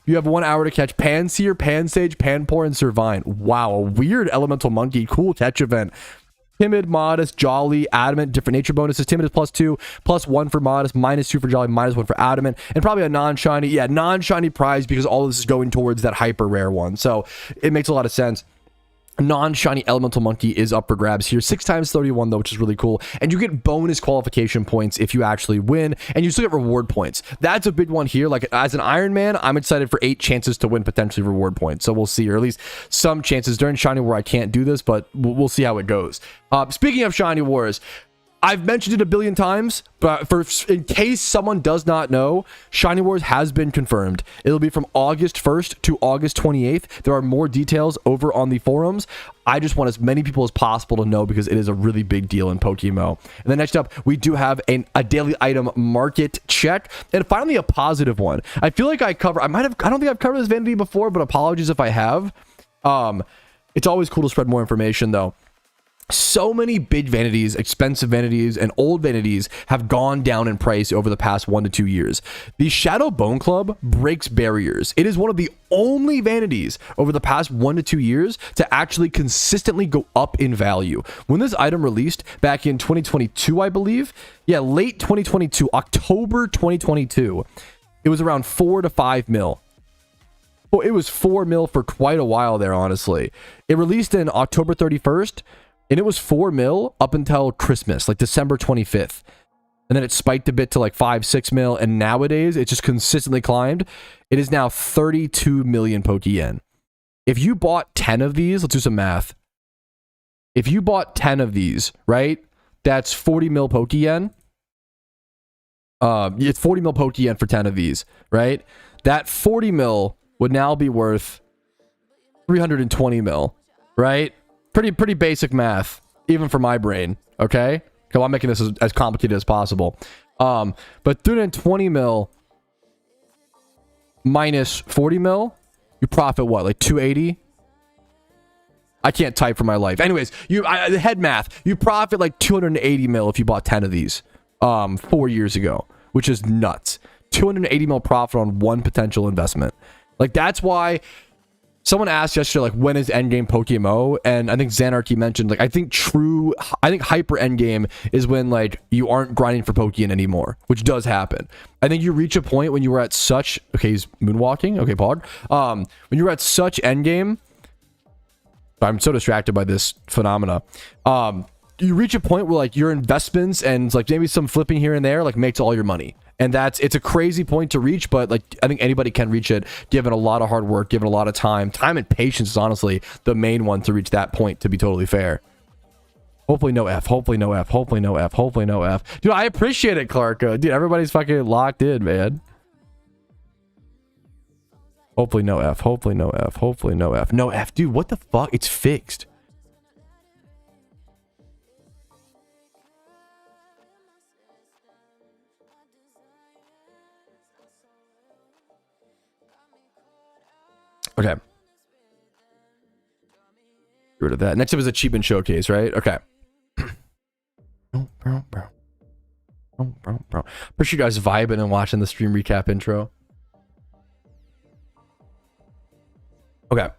You have 1 hour to catch Panseer, Pansage, Panpour, and Servine. Wow, a weird elemental monkey. Cool catch event. Timid, Modest, Jolly, Adamant, different nature bonuses. Timid is +2, +1 for Modest, -2 for Jolly, -1 for Adamant, and probably a non-shiny. Yeah, non-shiny prize because all of this is going towards that hyper rare one. So it makes a lot of sense. Non-shiny elemental monkey is up for grabs here. 6 times 31 though, which is really cool. And you get bonus qualification points if you actually win, and you still get reward points. That's a big one here. Like, as an Iron Man, I'm excited for 8 chances to win potentially reward points. So we'll see, or at least some chances during Shiny War. I can't do this, but we'll see how it goes. Speaking of Shiny Wars, I've mentioned it a billion times, but in case someone does not know, Shiny Wars has been confirmed. It'll be from August 1st to August 28th. There are more details over on the forums. I just want as many people as possible to know because it is a really big deal in PokeMMO. And then next up, we do have a daily item market check. And finally, a positive one. I feel like I don't think I've covered this vanity before, but apologies if I have. It's always cool to spread more information though. So many big vanities, expensive vanities, and old vanities have gone down in price over the past 1 to 2 years. The Shadow Bone Club breaks barriers. It is one of the only vanities over the past 1 to 2 years to actually consistently go up in value. When this item released back in 2022, I believe, yeah, late 2022, October 2022, it was around 4 to 5 mil. Well, it was 4 mil for quite a while there, honestly. It released in October 31st. And it was 4 mil up until Christmas, like December 25th. And then it spiked a bit to like 5-6 mil. And nowadays, it just consistently climbed. It is now 32 million Pokeyen. If you bought 10 of these, let's do some math. If you bought 10 of these, right? That's 40 mil Pokeyen. It's 40 mil Pokeyen for 10 of these, right? That 40 mil would now be worth 320 mil, right? Pretty basic math, even for my brain, okay? Because I'm making this as complicated as possible. But 320 mil minus 40 mil, you profit what, like 280? I can't type for my life. Anyways, head math, you profit like 280 mil if you bought 10 of these 4 years ago, which is nuts. 280 mil profit on one potential investment. Like, that's why... Someone asked yesterday, like, when is endgame PokeMMO? And I think Xanarchy mentioned, like, I think hyper endgame is when, like, you aren't grinding for Pokeyen anymore, which does happen. I think you reach a point when you were at such... Okay, he's moonwalking. Okay, Pog. When you're at such endgame... I'm so distracted by this phenomena. You reach a point where, like, your investments and, like, maybe some flipping here and there, like, makes all your money. And it's a crazy point to reach, but like I think anybody can reach it given a lot of hard work, given a lot of time. Time and patience is honestly the main one to reach that point, to be totally fair. Hopefully no F, hopefully no F, hopefully no F, hopefully no F. Dude, I appreciate it, Clark. Dude, everybody's fucking locked in, man. Hopefully no F, hopefully no F, hopefully no F. No F, dude, what the fuck? It's fixed. Okay. Get rid of that. Next up is achievement showcase, right? Okay. Appreciate you guys vibing and watching the stream recap intro. Okay.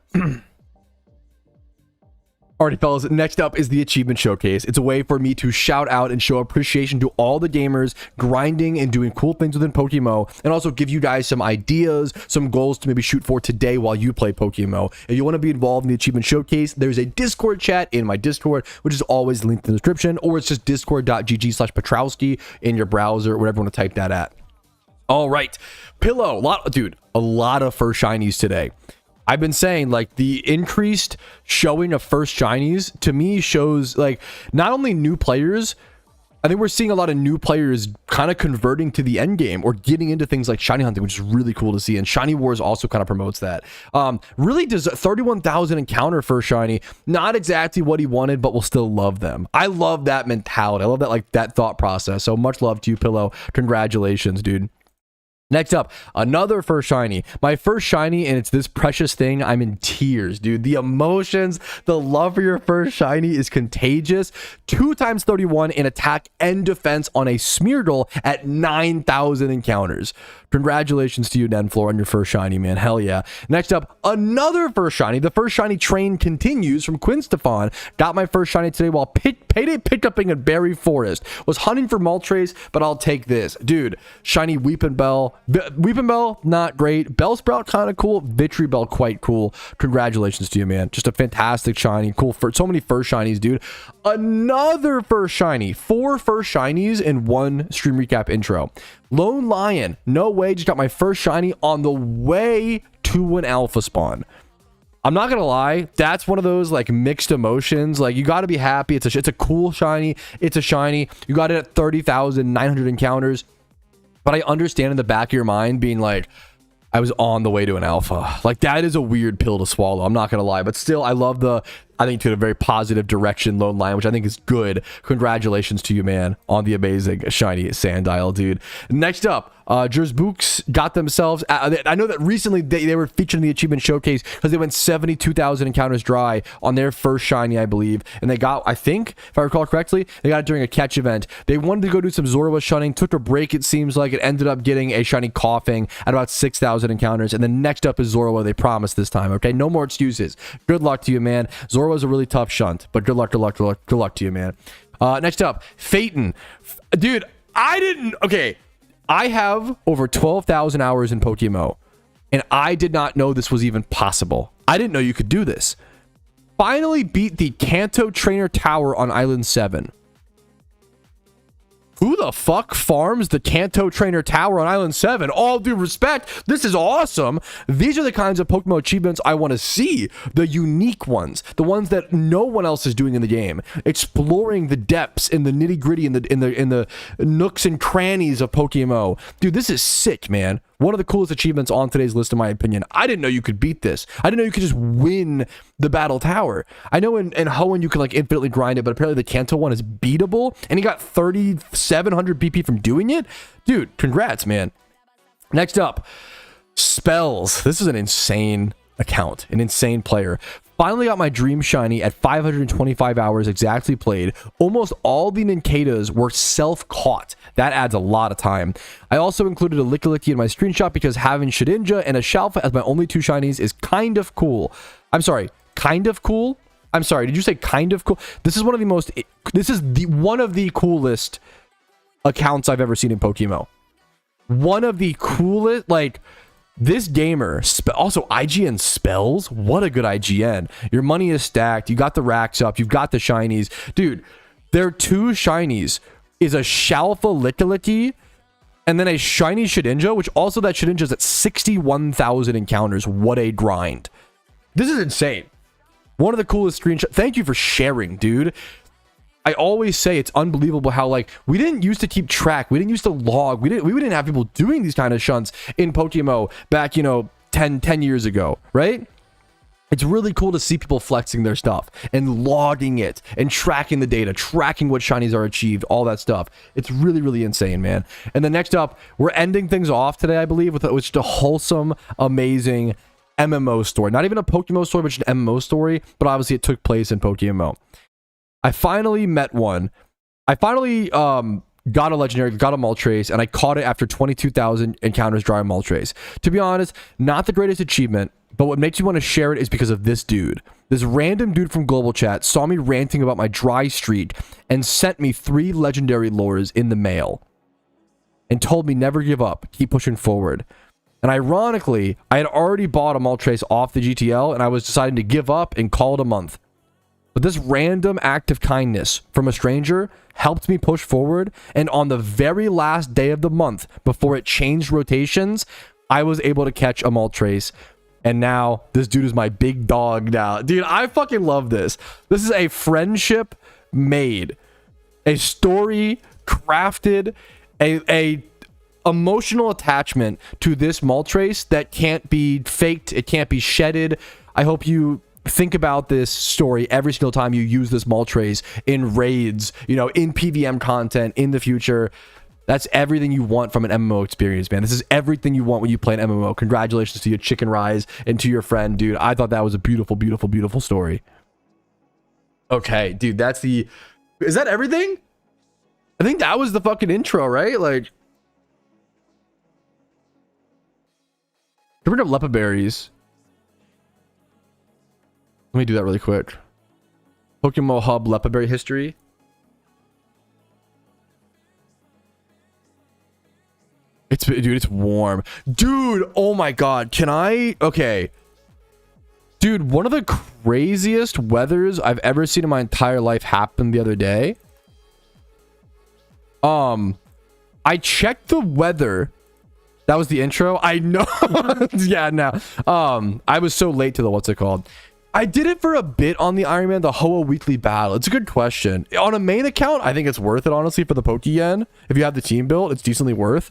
Alrighty, fellas, next up is the achievement showcase. It's a way for me to shout out and show appreciation to all the gamers grinding and doing cool things within PokeMMO, and also give you guys some ideas, some goals to maybe shoot for today while you play PokeMMO. If you want to be involved in the achievement showcase, there's a Discord chat in my Discord, which is always linked in the description, or it's just discord.gg/Patrouski in your browser, wherever you want to type that at. All right, Pillow, a lot of first shinies today. I've been saying, like, the increased showing of first shinies to me shows, like, not only new players, I think we're seeing a lot of new players kind of converting to the end game or getting into things like shiny hunting, which is really cool to see. And Shiny Wars also kind of promotes that. Really does 31,000 encounter first shiny. Not exactly what he wanted, but we'll still love them. I love that mentality. I love that, like, that thought process. So much love to you, Pillow. Congratulations, dude. Next up, another first shiny. My first shiny, and it's this precious thing. I'm in tears, dude. The emotions, the love for your first shiny is contagious. 2 times 31 in attack and defense on a Smeargle at 9,000 encounters. Congratulations to you, Nenflor, on your first shiny, man. Hell yeah. Next up, another first shiny. The first shiny train continues from Quinn Stefan. Got my first shiny today while payday pickuping in Berry Forest. Was hunting for Moltres, but I'll take this. Dude, shiny Weepin' Bell. Weepin' Bell, not great. Bellsprout, kind of cool. Victreebel, quite cool. Congratulations to you, man. Just a fantastic shiny. Cool. So many first shinies, dude. Another first shiny. 4 first shinies in one stream recap intro. Lone Lion, no way, just got my first shiny on the way to an alpha spawn. I'm not gonna lie, that's one of those like mixed emotions. Like, you got to be happy. It's a cool shiny. It's a shiny. You got it at 30,900 encounters. But I understand in the back of your mind being like, I was on the way to an alpha. Like, that is a weird pill to swallow. I'm not gonna lie, but still, I love I think to a very positive direction Lone Lion, which I think is good. Congratulations to you, man, on the amazing shiny Sandile, dude. Next up, Jersbooks got themselves. I know that recently they were featured in the achievement showcase because they went 72,000 encounters dry on their first shiny, I believe, and they got, I think, if I recall correctly, they got it during a catch event. They wanted to go do some Zorua shunning, took a break. It seems like it ended up getting a shiny Coughing at about 6,000 encounters, and then next up is Zorua. They promised this time. Okay, no more excuses. Good luck to you, man. Zorua was a really tough shunt, but good luck to you, man. Next up, Phaeton. Dude, I have over 12,000 hours in PokeMMO, and I did not know this was even possible. I didn't know you could do this. Finally beat the Kanto Trainer Tower on Island 7. Who the fuck farms the Kanto Trainer Tower on Island 7? All due respect, this is awesome. These are the kinds of PokeMMO achievements I want to see. The unique ones. The ones that no one else is doing in the game. Exploring the depths in the nitty-gritty in the nooks and crannies of PokeMMO. Dude, this is sick, man. One of the coolest achievements on today's list, in my opinion. I didn't know you could beat this. I didn't know you could just win the Battle Tower. I know in Hoenn you can like infinitely grind it, but apparently the Kanto one is beatable, and he got 3,700 BP from doing it. Dude, congrats, man. Next up, Spells. This is an insane account, an insane player. Finally got my dream shiny at 525 hours exactly played. Almost all the Ninkadas were self-caught. That adds a lot of time. I also included a Lickilicky in my screenshot because having Shedinja and a Shalfa as my only two shinies is kind of cool. I'm sorry, kind of cool? I'm sorry, did you say kind of cool? This is one of the coolest accounts I've ever seen in PokeMMO. One of the coolest, like, this gamer, also IGN Spells, what a good IGN. Your money is stacked, you got the racks up, you've got the shinies. Dude, their two shinies is a Shalfa Lickilicky and then a shiny Shedinja, which also that Shedinja is at 61,000 encounters. What a grind. This is insane. One of the coolest screenshots. Thank you for sharing, dude. I always say it's unbelievable how, like, we didn't used to keep track. We didn't used to log. We didn't have people doing these kind of shunts in PokeMMO back, 10 years ago, right? It's really cool to see people flexing their stuff and logging it and tracking the data, tracking what shinies are achieved, all that stuff. It's really, really insane, man. And then next up, we're ending things off today, I believe, with just a wholesome, amazing MMO story. Not even a PokeMMO story, but just an MMO story, but obviously it took place in PokeMMO. I finally met one. I finally got a legendary, got a Moltres, and I caught it after 22,000 encounters dry on Moltres. To be honest, not the greatest achievement, but what makes you want to share it is because of this dude. This random dude from Global Chat saw me ranting about my dry streak and sent me 3 legendary lures in the mail and told me never give up, keep pushing forward. And ironically, I had already bought a Moltres off the GTL and I was deciding to give up and call it a month. But this random act of kindness from a stranger helped me push forward, and on the very last day of the month, before it changed rotations, I was able to catch a Moltres, and now this dude is my big dog now. Dude, I fucking love this. This is a friendship made, a story crafted, a emotional attachment to this Moltres that can't be faked, it can't be shedded. I hope you think about this story every single time you use this Moltres in raids, in PVM content in the future. That's everything you want from an MMO experience, man. This is everything you want when you play an MMO. Congratulations to you, Chicken Rise, and to your friend, dude. I thought that was a beautiful, beautiful, beautiful story. Okay, dude, is that everything? I think that was the fucking intro, right? Like, bring up Lepa Berries. Let me do that really quick. PokeMMO Hub Lepa Berry history. Dude, it's warm. Dude, oh my god. Okay. Dude, one of the craziest weathers I've ever seen in my entire life happened the other day. I checked the weather That was the intro. I know. Yeah, no. I was so late to the what's it called. I did it for a bit on the Iron Man, the Hoa weekly battle. It's a good question. On a main account, I think it's worth it, honestly, for the Pokeyen. If you have the team built, it's decently worth.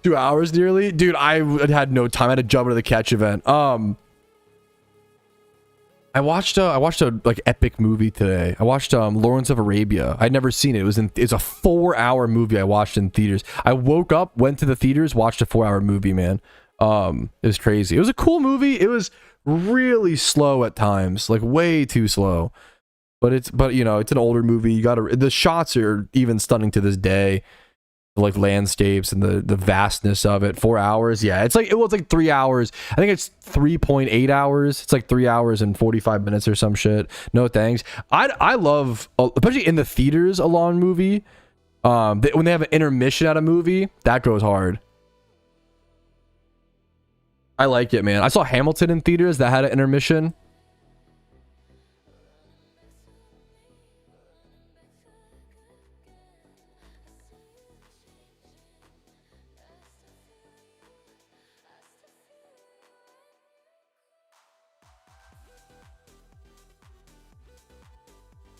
2 hours nearly. Dude, I had no time. I had to jump into the catch event. I watched a like epic movie today. I watched Lawrence of Arabia. I'd never seen it. It's a 4-hour movie I watched in theaters. I woke up, went to the theaters, watched a 4-hour movie, man. It was crazy. It was a cool movie. It was really slow at times, like way too slow. But you know, it's an older movie. The shots are even stunning to this day. Like landscapes and the vastness of it. 4 hours, yeah, it was like 3 hours. I think it's 3.8 hours. It's like 3 hours and 45 minutes or some shit. No thanks. I love, especially in the theaters, a long movie. When they have an intermission at a movie, that goes hard. I like it, man. I saw Hamilton in theaters that had an intermission.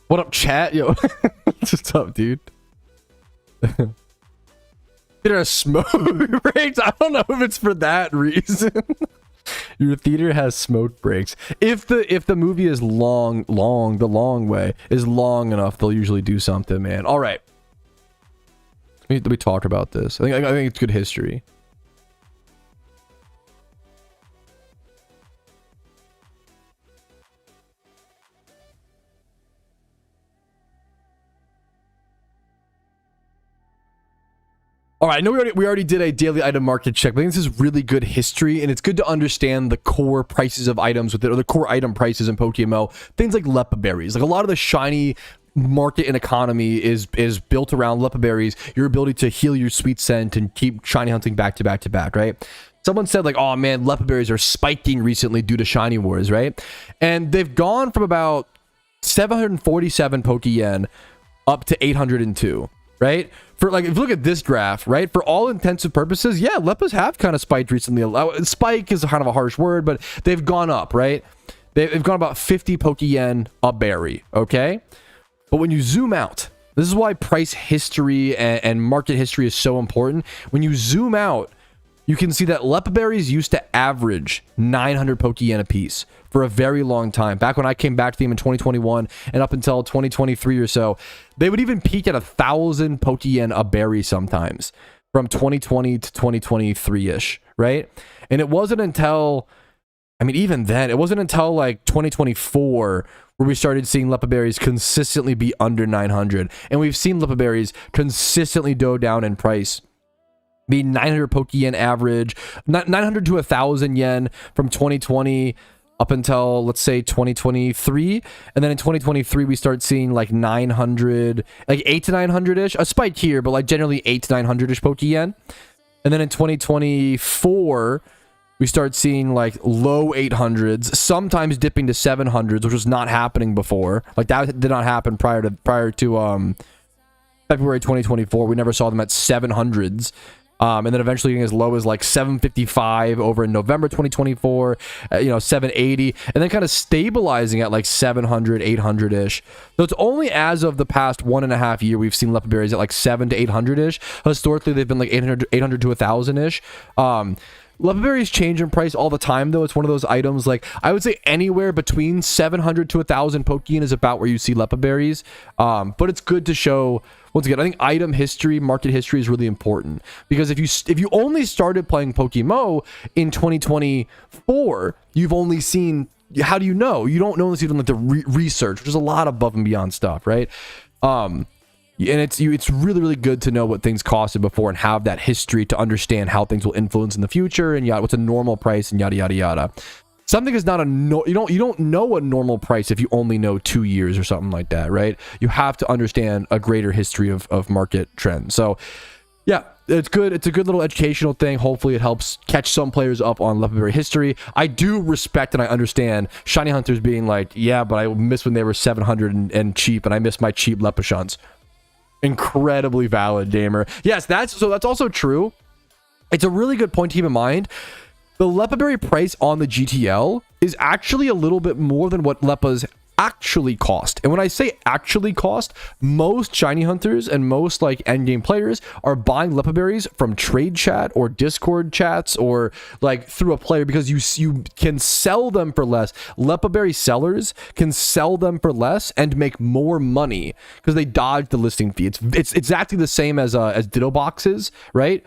What up, chat? Yo, what's up, dude? Theater has smoke breaks. I don't know if it's for that reason. Your theater has smoke breaks. If the movie is the long way is long enough, they'll usually do something, man. All right. Let me talk about this. I think it's good history. All right, I know we already did a daily item market check, but I think this is really good history, and it's good to understand the core prices of items with it, or the core item prices in PokeMMO. Things like Lepa berries, like a lot of the shiny market and economy is built around Lepa berries, your ability to heal your sweet scent and keep shiny hunting back to back to back, right? Someone said like, oh man, Lepa berries are spiking recently due to shiny wars, right? And they've gone from about 747 Pokeyen up to 802, right? For like, if you look at this graph, right, for all intents and purposes, yeah, Lepas have kind of spiked recently. Spike is kind of a harsh word, but they've gone up, right? They've gone about 50 Pokeyen a berry, okay? But when you zoom out, this is why price history and market history is so important. When you zoom out, you can see that Lepa berries used to average 900 Pokeyen a piece for a very long time. Back when I came back to them in 2021 and up until 2023 or so, they would even peak at 1,000 Pokeyen a berry sometimes from 2020 to 2023-ish, right? And it wasn't until, I mean, even then, it wasn't until like 2024 where we started seeing Lepa berries consistently be under 900. And we've seen Lepa berries consistently go down in price. Be 900 Pokeyen average, 900 to 1,000 yen from 2020 up until, let's say, 2023. And then in 2023, we start seeing like 900, like 8 to 900-ish. A spike here, but like generally 8 to 900-ish Pokeyen. And then in 2024, we start seeing like low 800s, sometimes dipping to 700s, which was not happening before. Like that did not happen prior to February 2024. We never saw them at 700s. And then eventually getting as low as like 755 over in November 2024, 780, and then kind of stabilizing at like 700, 800-ish. So it's only as of the past 1.5 years we've seen Lepa berries at like 700 to 800-ish. Historically, they've been like 800 to 1,000-ish. Lepa berries change in price all the time, though. It's one of those items, like, I would say anywhere between 700 to 1,000 Pokeyen is about where you see Lepa berries. But it's good to show, once again, I think item history, market history is really important. Because if you only started playing PokeMMO in 2024, you've only seen, how do you know? You don't know unless you've done like the research, which is a lot above and beyond stuff, right? And it's really, really good to know what things costed before and have that history to understand how things will influence in the future and what's a normal price and yada yada yada. Something is not you don't know a normal price if you only know 2 years or something like that, right? You have to understand a greater history of market trends. So yeah, it's good. It's a good little educational thing. Hopefully it helps catch some players up on Lepa berry history. I do respect and I understand shiny hunters being like, yeah, but I miss when they were 700 and cheap, and I miss my cheap Lepa shunts. Incredibly valid, gamer. Yes, that's also true. It's a really good point to keep in mind. The Leppa Berry price on the GTL is actually a little bit more than what Leppas actually cost. And when I say actually cost, most shiny hunters and most like endgame players are buying Leppa Berries from trade chat or Discord chats or like through a player because you can sell them for less. Leppa Berry sellers can sell them for less and make more money because they dodge the listing fee. It's exactly the same as Ditto boxes, right?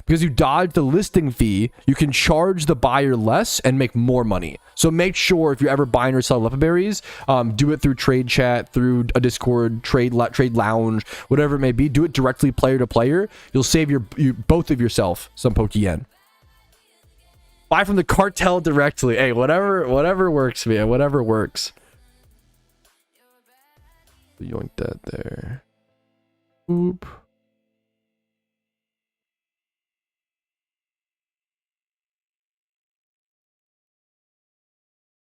Because you dodge the listing fee, you can charge the buyer less and make more money. So make sure if you're ever buying or selling Leppa Berries, do it through trade chat, through a Discord, trade lounge, whatever it may be. Do it directly player to player. You'll save both of yourself some Pokeyen. Buy from the cartel directly. Hey, whatever works, man. Whatever works. Yoink that there. Oop.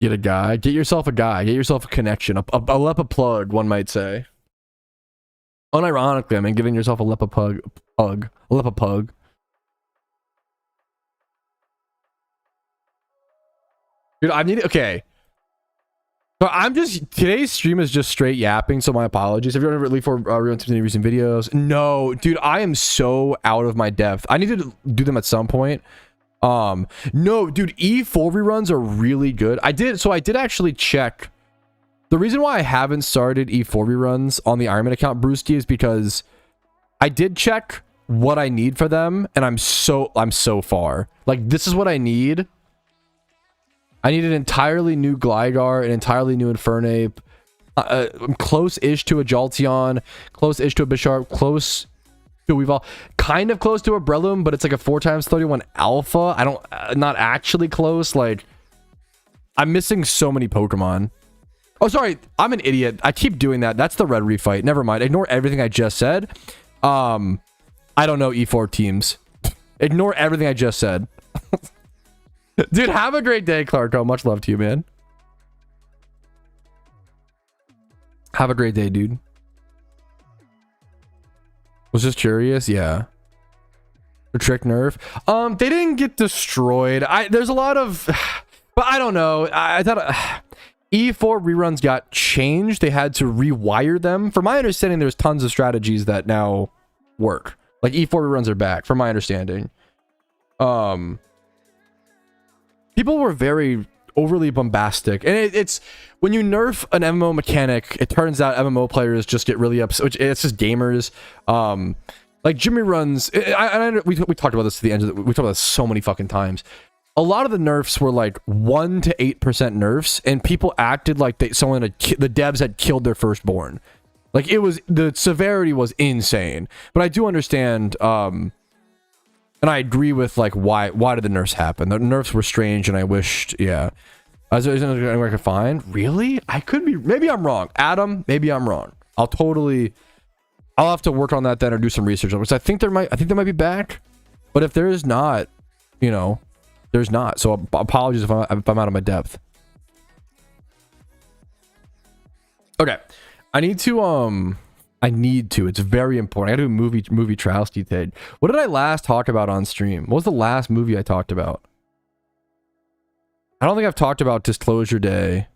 Get a guy. Get yourself a guy. Get yourself a connection. A Leppa plug, one might say. Unironically, I mean, giving yourself a Leppa pug. A Leppa pug. Dude, I need... Okay. So I'm just... Today's stream is just straight yapping, so my apologies. Have you ever leave for any recent videos? No, dude, I am so out of my depth. I need to do them at some point. No, dude, E4 reruns are really good. I did actually check. The reason why I haven't started E4 reruns on the Ironman account, Brewski, is because I did check what I need for them, and I'm so far. Like, this is what I need. I need an entirely new Gligar, an entirely new Infernape. I'm close-ish to a Jolteon, close-ish to a Bisharp, close to Weavile, kind of close to a Breloom, but it's like a 4x31 alpha. I don't, not actually close. Like, I'm missing so many Pokemon. Oh, sorry, I'm an idiot. I keep doing that. That's the red refight. Never mind. Ignore everything I just said. I don't know E4 teams. Ignore everything I just said. Dude, have a great day, Clarko. Much love to you, man. Have a great day, dude. Was just curious. Yeah. The trick nerf. They didn't get destroyed. There's a lot of, but I don't know. I thought E4 reruns got changed. They had to rewire them. From my understanding, there's tons of strategies that now work. Like E4 reruns are back, from my understanding. People were very overly bombastic, and it's when you nerf an MMO mechanic, it turns out MMO players just get really upset. It's just gamers. Like Jimmy runs. We talked about this to the end of we talked about this so many fucking times. A lot of the nerfs were like 1 to 8% nerfs, and people acted like the devs had killed their firstborn. Like the severity was insane. But I do understand. And I agree with like why did the nerfs happen? The nerfs were strange, and I wished, yeah. Is there anywhere I could find? Really? I could be. Maybe I'm wrong, Adam. Maybe I'm wrong. I'll have to work on that then, or do some research on it. Because I think they might be back, but if there is not, you know, there's not. So apologies if I'm out of my depth. Okay, I need to. It's very important. I gotta do a movie Patrouski thing. What did I last talk about on stream? What was the last movie I talked about? I don't think I've talked about Disclosure Day.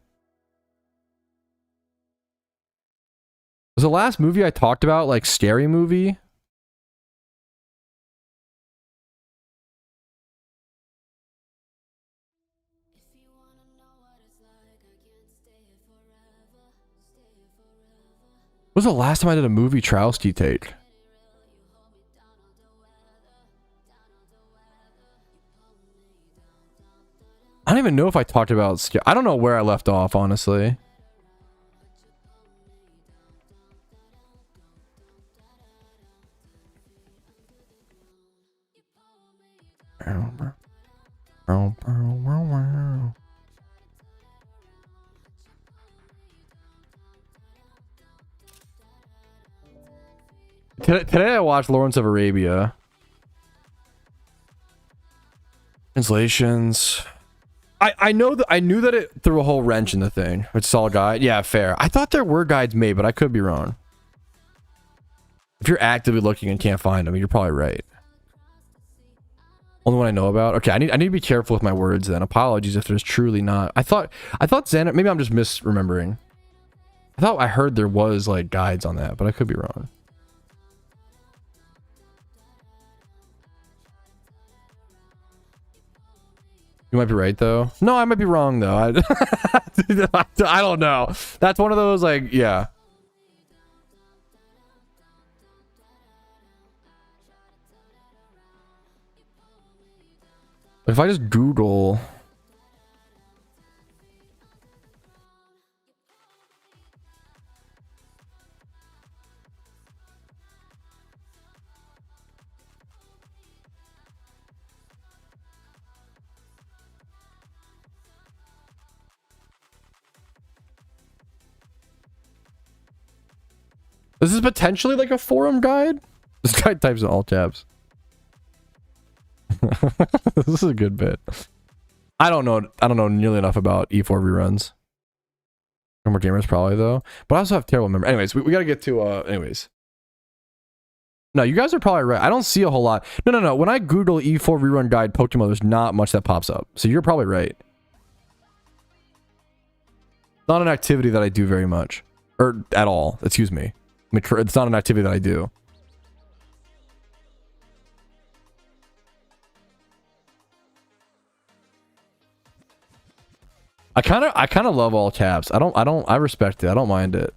Was the last movie I talked about like Scary Movie? When was the last time I did a movie Patrouski take? I don't even know if I talked about... I don't know where I left off, honestly. Today I watched Lawrence of Arabia. Translations. I knew that it threw a whole wrench in the thing. It's all guide. Yeah, fair. I thought there were guides made, but I could be wrong. If you're actively looking and can't find them, you're probably right. Only one I know about. Okay, I need to be careful with my words then. Apologies if there's truly not. I thought Xana, maybe I'm just misremembering. I thought I heard there was like guides on that, but I could be wrong. You might be right though. No, I might be wrong though. I don't know. That's one of those like, yeah. If I just Google. This is potentially like a forum guide. This guy types in all caps. This is a good bit. I don't know nearly enough about E4 reruns. No more gamers probably though. But I also have terrible memory. Anyways, we gotta get to anyways. No, you guys are probably right. I don't see a whole lot. No. When I Google E4 rerun guide Pokemon, there's not much that pops up. So you're probably right. Not an activity that I do very much. Or at all. Excuse me. It's not an activity that I do. I kind of love all caps. I respect it. I don't mind it.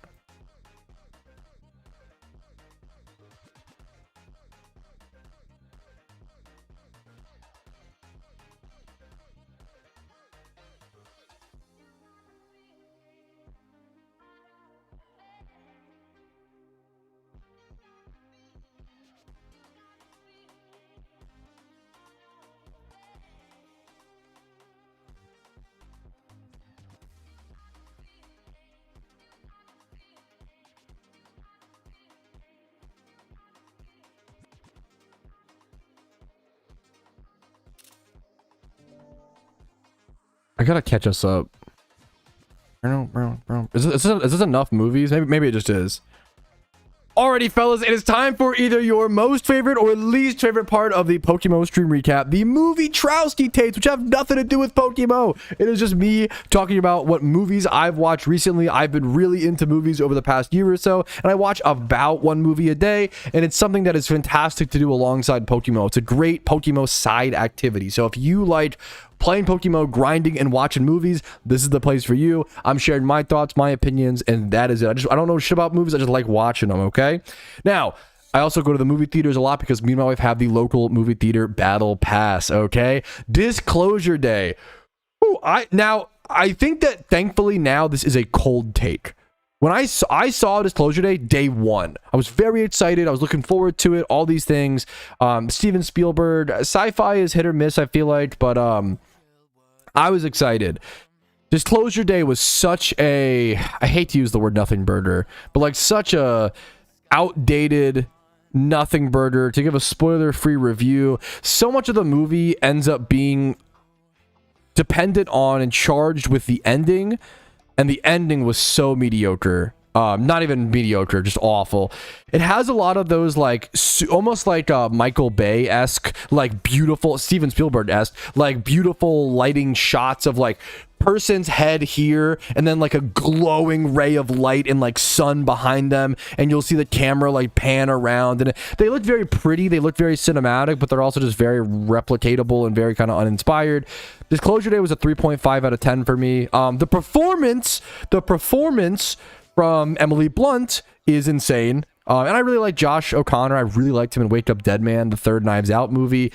I gotta catch us up. Is this enough movies? Maybe it just is. Alrighty, fellas, it is time for either your most favorite or least favorite part of the PokeMMO stream recap, the movie Patrouski tapes, which have nothing to do with PokeMMO. It is just me talking about what movies I've watched recently. I've been really into movies over the past year or so, and I watch about one movie a day, and it's something that is fantastic to do alongside PokeMMO. It's a great PokeMMO side activity. So if you like playing PokeMMO, grinding, and watching movies, this is the place for you. I'm sharing my thoughts, my opinions, and that is it. I don't know shit about movies. I just like watching them, okay? Now, I also go to the movie theaters a lot because me and my wife have the local movie theater battle pass, okay? Disclosure day. Ooh, I think that thankfully now this is a cold take. When I saw Disclosure Day, day one, I was very excited. I was looking forward to it. All these things. Steven Spielberg, sci-fi is hit or miss, I feel like, but I was excited. Disclosure Day was such a, I hate to use the word nothing burger, but like such a outdated nothing burger. To give a spoiler-free review, so much of the movie ends up being dependent on and charged with the ending, and the ending was so mediocre. Not even mediocre, just awful. It has a lot of those like almost like Michael Bay-esque, like beautiful, Steven Spielberg-esque, like beautiful lighting shots of like person's head here and then like a glowing ray of light and like sun behind them, and you'll see the camera like pan around, and they look very pretty, they look very cinematic, but they're also just very replicatable and very kind of uninspired. Disclosure Day was a 3.5 out of 10 for me. The performance from Emily Blunt is insane. And I really like Josh O'Connor. I really liked him in Wake Up Dead Man, the third Knives Out movie.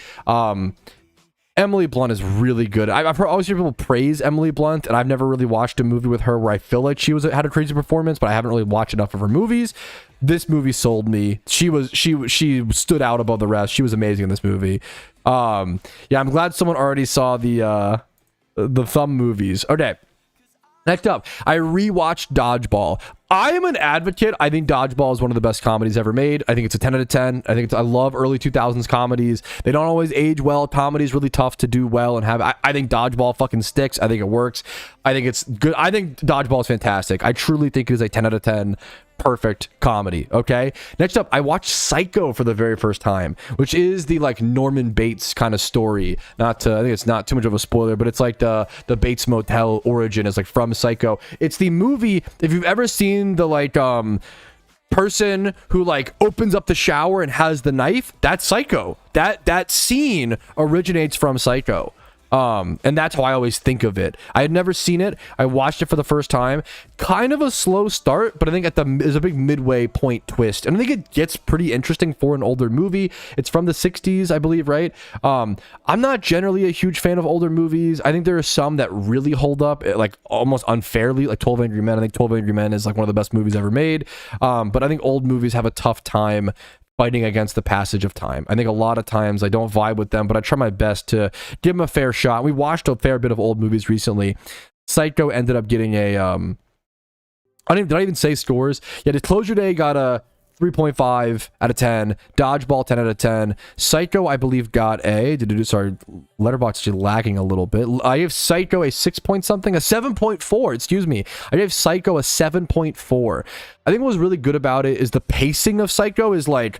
Emily Blunt is really good. I've always heard people praise Emily Blunt, and I've never really watched a movie with her where I feel like she had a crazy performance, but I haven't really watched enough of her movies. This movie sold me. She stood out above the rest. She was amazing in this movie. Yeah, I'm glad someone already saw the Thumb movies. Okay. Next up, I rewatched Dodgeball. I am an advocate. I think Dodgeball is one of the best comedies ever made. I think it's a 10 out of 10. I love early 2000s comedies. They don't always age well. Comedy is really tough to do well and have. I think Dodgeball fucking sticks. I think it works. I think it's good. I think Dodgeball is fantastic. I truly think it is a 10 out of 10 perfect comedy. Okay, next up, I watched Psycho for the very first time, which is the like Norman Bates kind of story. Not to, I think it's not too much of a spoiler, but it's like the Bates Motel origin is like from Psycho. It's the movie, if you've ever seen the like person who like opens up the shower and has the knife, that's Psycho. That scene originates from Psycho. And that's how I always think of it. I had never seen it. I watched it for the first time. Kind of a slow start, but I think there's a big midway point twist. And I think it gets pretty interesting for an older movie. It's from the 60s, I believe, right? I'm not generally a huge fan of older movies. I think there are some that really hold up, like almost unfairly, like 12 Angry Men. I think 12 Angry Men is like one of the best movies ever made. But I think old movies have a tough time fighting against the passage of time. I think a lot of times I don't vibe with them, but I try my best to give them a fair shot. We watched a fair bit of old movies recently. Psycho ended up getting a did I even say scores? Yeah, Disclosure Day got a 3.5 out of 10. Dodgeball 10 out of 10. Psycho, I believe, got a sorry, Letterboxd is lagging a little bit. I gave Psycho a 6 point something, a 7.4, excuse me. I gave Psycho a 7.4. I think what was really good about it is the pacing of Psycho is like,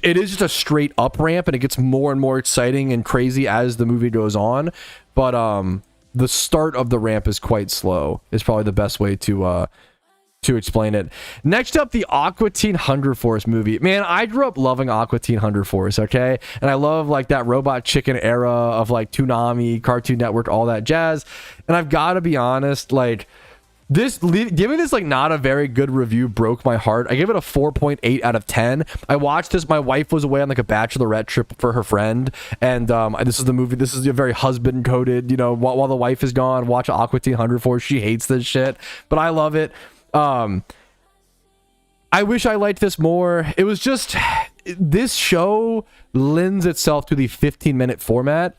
it is just a straight up ramp, and it gets more and more exciting and crazy as the movie goes on. But the start of the ramp is quite slow. Is probably the best way to explain it. Next up, the Aqua Teen Hunger Force movie. Man, I grew up loving Aqua Teen Hunger Force, okay? And I love like that Robot Chicken era of like Toonami, Cartoon Network, all that jazz. And I've got to be honest, like giving this like not a very good review broke my heart. I gave it a 4.8 out of 10. I watched this. My wife was away on like a bachelorette trip for her friend, and this is the movie. This is a very husband coded. You know, while the wife is gone, watch Aqua Teen Hunger Force. She hates this shit, but I love it. I wish I liked this more. It was just, this show lends itself to the 15-minute format.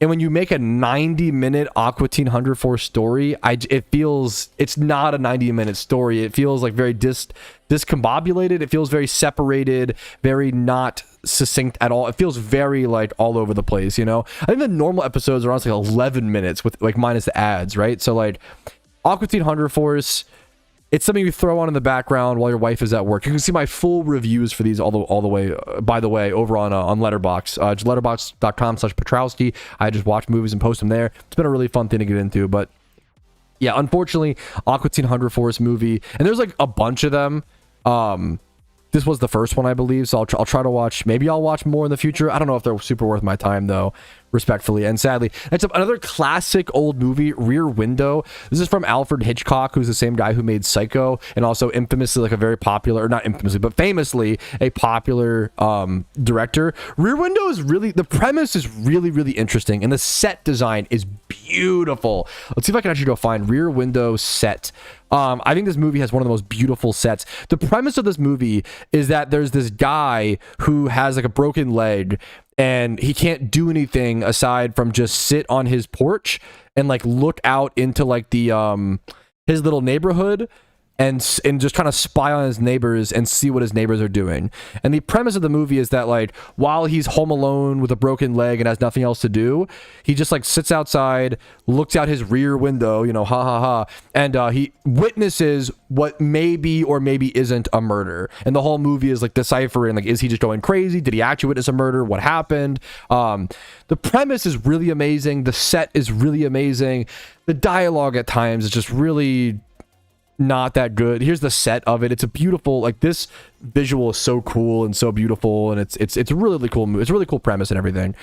And when you make a 90-minute Aqua Teen Hunger Force story, it's not a 90-minute story. It feels like very discombobulated. It feels very separated, very not succinct at all. It feels very like all over the place, you know? I think the normal episodes are on like 11 minutes with like minus the ads, right? So like Aqua Teen Hunger Force, it's something you throw on in the background while your wife is at work. You can see my full reviews for these all the way, by the way, over on Letterboxd. Letterboxd.com/Patrouski. I just watch movies and post them there. It's been a really fun thing to get into. But yeah, unfortunately, Aqua Teen Hunger Force movie, and there's like a bunch of them. This was the first one, I believe, so I'll try to watch. Maybe I'll watch more in the future. I don't know if they're super worth my time, though, respectfully and sadly. Next up, another classic old movie, Rear Window. This is from Alfred Hitchcock, who's the same guy who made Psycho, and also infamously, like a very popular, or not infamously, but famously, a popular director. Rear Window is really, the premise is really, really interesting, and the set design is beautiful. Let's see if I can actually go find Rear Window set. I think this movie has one of the most beautiful sets. The premise of this movie is that there's this guy who has like a broken leg, and he can't do anything aside from just sit on his porch and like look out into like the his little neighborhood and just kind of spy on his neighbors and see what his neighbors are doing. And the premise of the movie is that like while he's home alone with a broken leg and has nothing else to do, he just like sits outside, looks out his rear window, you know, ha ha ha, and he witnesses what maybe or maybe isn't a murder. And the whole movie is like deciphering, like, is he just going crazy? Did he actually witness a murder? What happened? The premise is really amazing. The set is really amazing. The dialogue at times is just really not that good. Here's the set of it. It's a beautiful, like, this visual is so cool and so beautiful, and it's a really, really cool movie. It's a really cool premise and everything.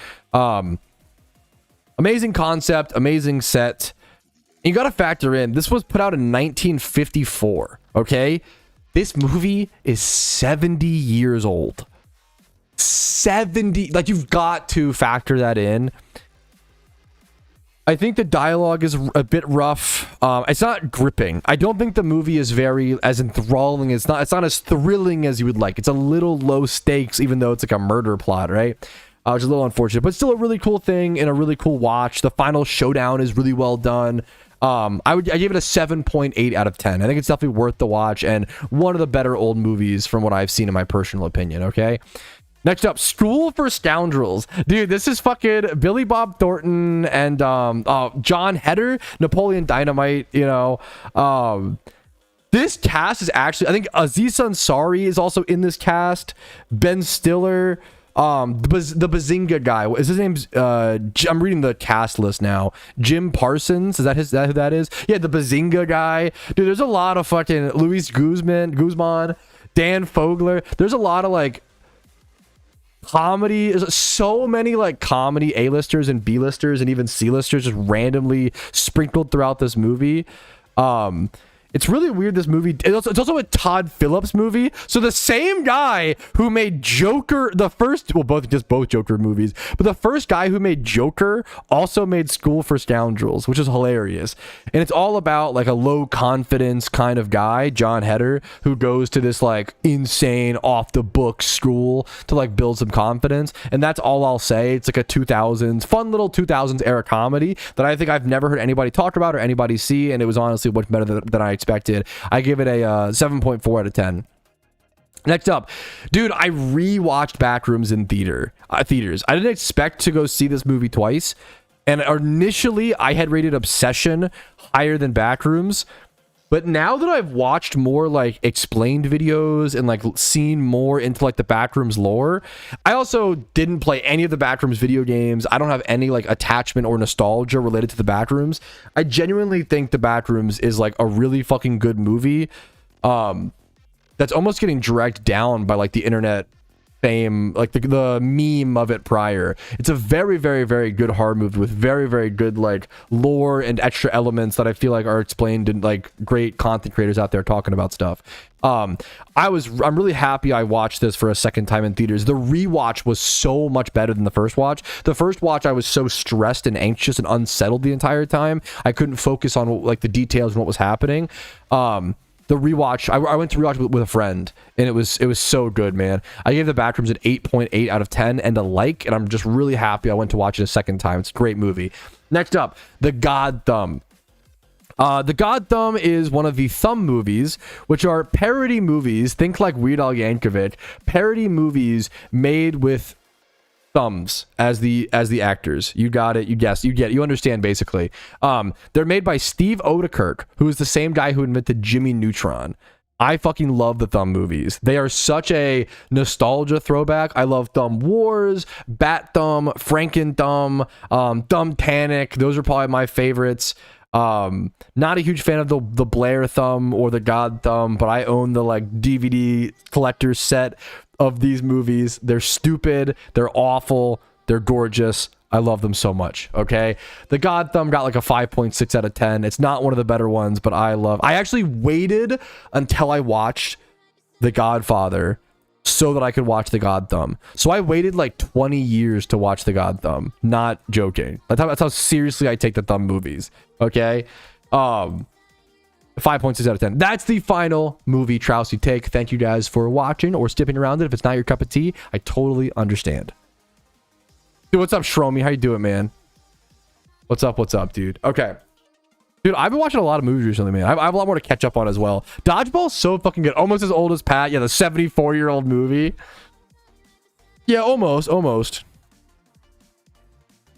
Amazing concept, amazing set. You got to factor in, this was put out in 1954, okay? This movie is 70 years old. 70, like, you've got to factor that in. I think the dialogue is a bit rough. It's not gripping. I don't think the movie is very as enthralling. It's not as thrilling as you would like. It's a little low stakes, even though it's like a murder plot, right? Which is a little unfortunate, but still a really cool thing and a really cool watch. The final showdown is really well done. I gave it a 7.8 out of 10. I think it's definitely worth the watch and one of the better old movies from what I've seen in my personal opinion. Okay. Next up, School for Scoundrels. Dude, this is fucking Billy Bob Thornton and John Heder, Napoleon Dynamite, you know. This cast is actually, I think Aziz Ansari is also in this cast. Ben Stiller, the Bazinga guy. Is his name's I'm reading the cast list now. Jim Parsons, is that who that is? Yeah, the Bazinga guy. Dude, there's a lot of fucking Luis Guzman, Dan Fogler. There's a lot of like comedy. There's so many like comedy A-listers and B-listers and even C-listers just randomly sprinkled throughout this movie. It's really weird, this movie. It's also a Todd Phillips movie. So the same guy who made Joker, both Joker movies, but the first guy who made Joker also made School for Scoundrels, which is hilarious. And it's all about like a low confidence kind of guy, John Heder, who goes to this like insane off the book school to like build some confidence. And that's all I'll say. It's like a 2000s, fun little 2000s era comedy that I think I've never heard anybody talk about or anybody see. And it was honestly much better than I expected. I give it a 7.4 out of 10. Next up, dude, I rewatched Backrooms in theaters. I didn't expect to go see this movie twice, and initially I had rated Obsession higher than Backrooms, but now that I've watched more like explained videos and like seen more into like the Backrooms lore, I also didn't play any of the Backrooms video games. I don't have any like attachment or nostalgia related to the Backrooms. I genuinely think the Backrooms is like a really fucking good movie. That's almost getting dragged down by like the internet fame, like the meme of it prior. It's a very, very, very good horror movie with very, very good like lore and extra elements that I feel like are explained in like great content creators out there talking about stuff. I'm really happy I watched this for a second time in theaters. The rewatch was so much better than the first watch. The first watch I was so stressed and anxious and unsettled the entire time. I couldn't focus on like the details and what was happening. The rewatch, I went to rewatch with a friend, and it was so good, man. I gave the Backrooms an 8.8 out of 10 and a like, and I'm just really happy I went to watch it a second time. It's a great movie. Next up, The God Thumb. The God Thumb is one of the Thumb movies, which are parody movies. Think like Weird Al Yankovic. Parody movies made with thumbs as the actors. You got it. You guessed. You get it. You understand basically. They're made by Steve Odekirk, who is the same guy who invented Jimmy Neutron. I fucking love the Thumb movies. They are such a nostalgia throwback. I love Thumb Wars, Bat Thumb, Franken Thumb, Thumb Tanic. Those are probably my favorites. Not a huge fan of the Blair Thumb or the God Thumb, but I own the like DVD collector's set of these movies. They're stupid, they're awful, they're gorgeous. I love them so much. Okay, the God Thumb got like a 5.6 out of 10. It's not one of the better ones, but I actually waited until I watched The Godfather so that I could watch The God Thumb. So I waited like 20 years to watch The God Thumb. Not joking. That's how seriously I take the Thumb movies. Okay. 5.6 out of 10. That's the final movie Trousy take. Thank you guys for watching or skipping around it. If it's not your cup of tea, I totally understand. Dude, what's up, Shromy? How you doing, man? What's up, dude? Okay. Dude, I've been watching a lot of movies recently, man. I have a lot more to catch up on as well. Dodgeball's so fucking good. Almost as old as Pat. Yeah, the 74-year-old movie. Yeah, almost.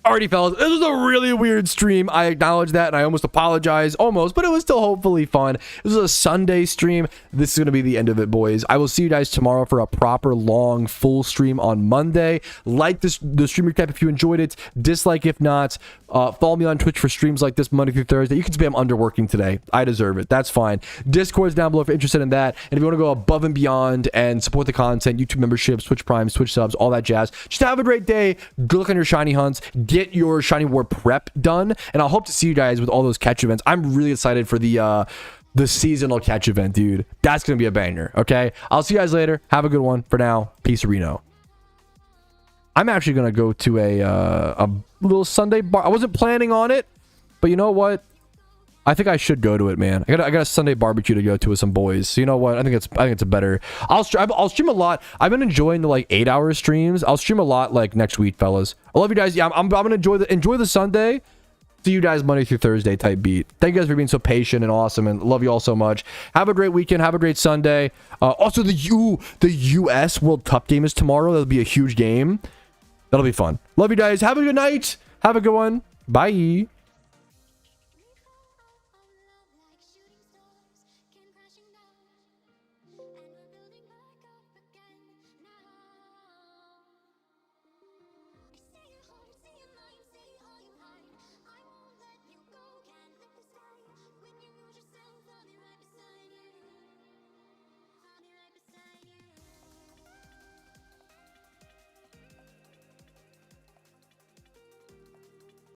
Alrighty, fellas, this was a really weird stream. I acknowledge that, and I almost apologize, but it was still hopefully fun. This was a Sunday stream. This is going to be the end of it, boys. I will see you guys tomorrow for a proper, long, full stream on Monday. Like the stream recap if you enjoyed it. Dislike if not. Follow me on Twitch for streams like this Monday through Thursday. You can spam underworking today. I deserve it. That's fine. Discord's down below if you're interested in that. And if you want to go above and beyond and support the content, YouTube memberships, Twitch Primes, Twitch subs, all that jazz. Just have a great day. Good luck on your shiny hunts. Get your shiny war prep done. And I'll hope to see you guys with all those catch events. I'm really excited for the seasonal catch event, dude. That's going to be a banger. Okay. I'll see you guys later. Have a good one. For now, peace, Reno. I'm actually going to go to a little Sunday bar. I wasn't planning on it, but you know what? I think I should go to it, man. I got a Sunday barbecue to go to with some boys. So you know what? I think it's a better. I'll stream a lot. I've been enjoying the like 8-hour streams. I'll stream a lot like next week, fellas. I love you guys. Yeah, I'm gonna enjoy the Sunday. See you guys Monday through Thursday type beat. Thank you guys for being so patient and awesome, and love you all so much. Have a great weekend. Have a great Sunday. Also, the U.S. World Cup game is tomorrow. That'll be a huge game. That'll be fun. Love you guys. Have a good night. Have a good one. Bye.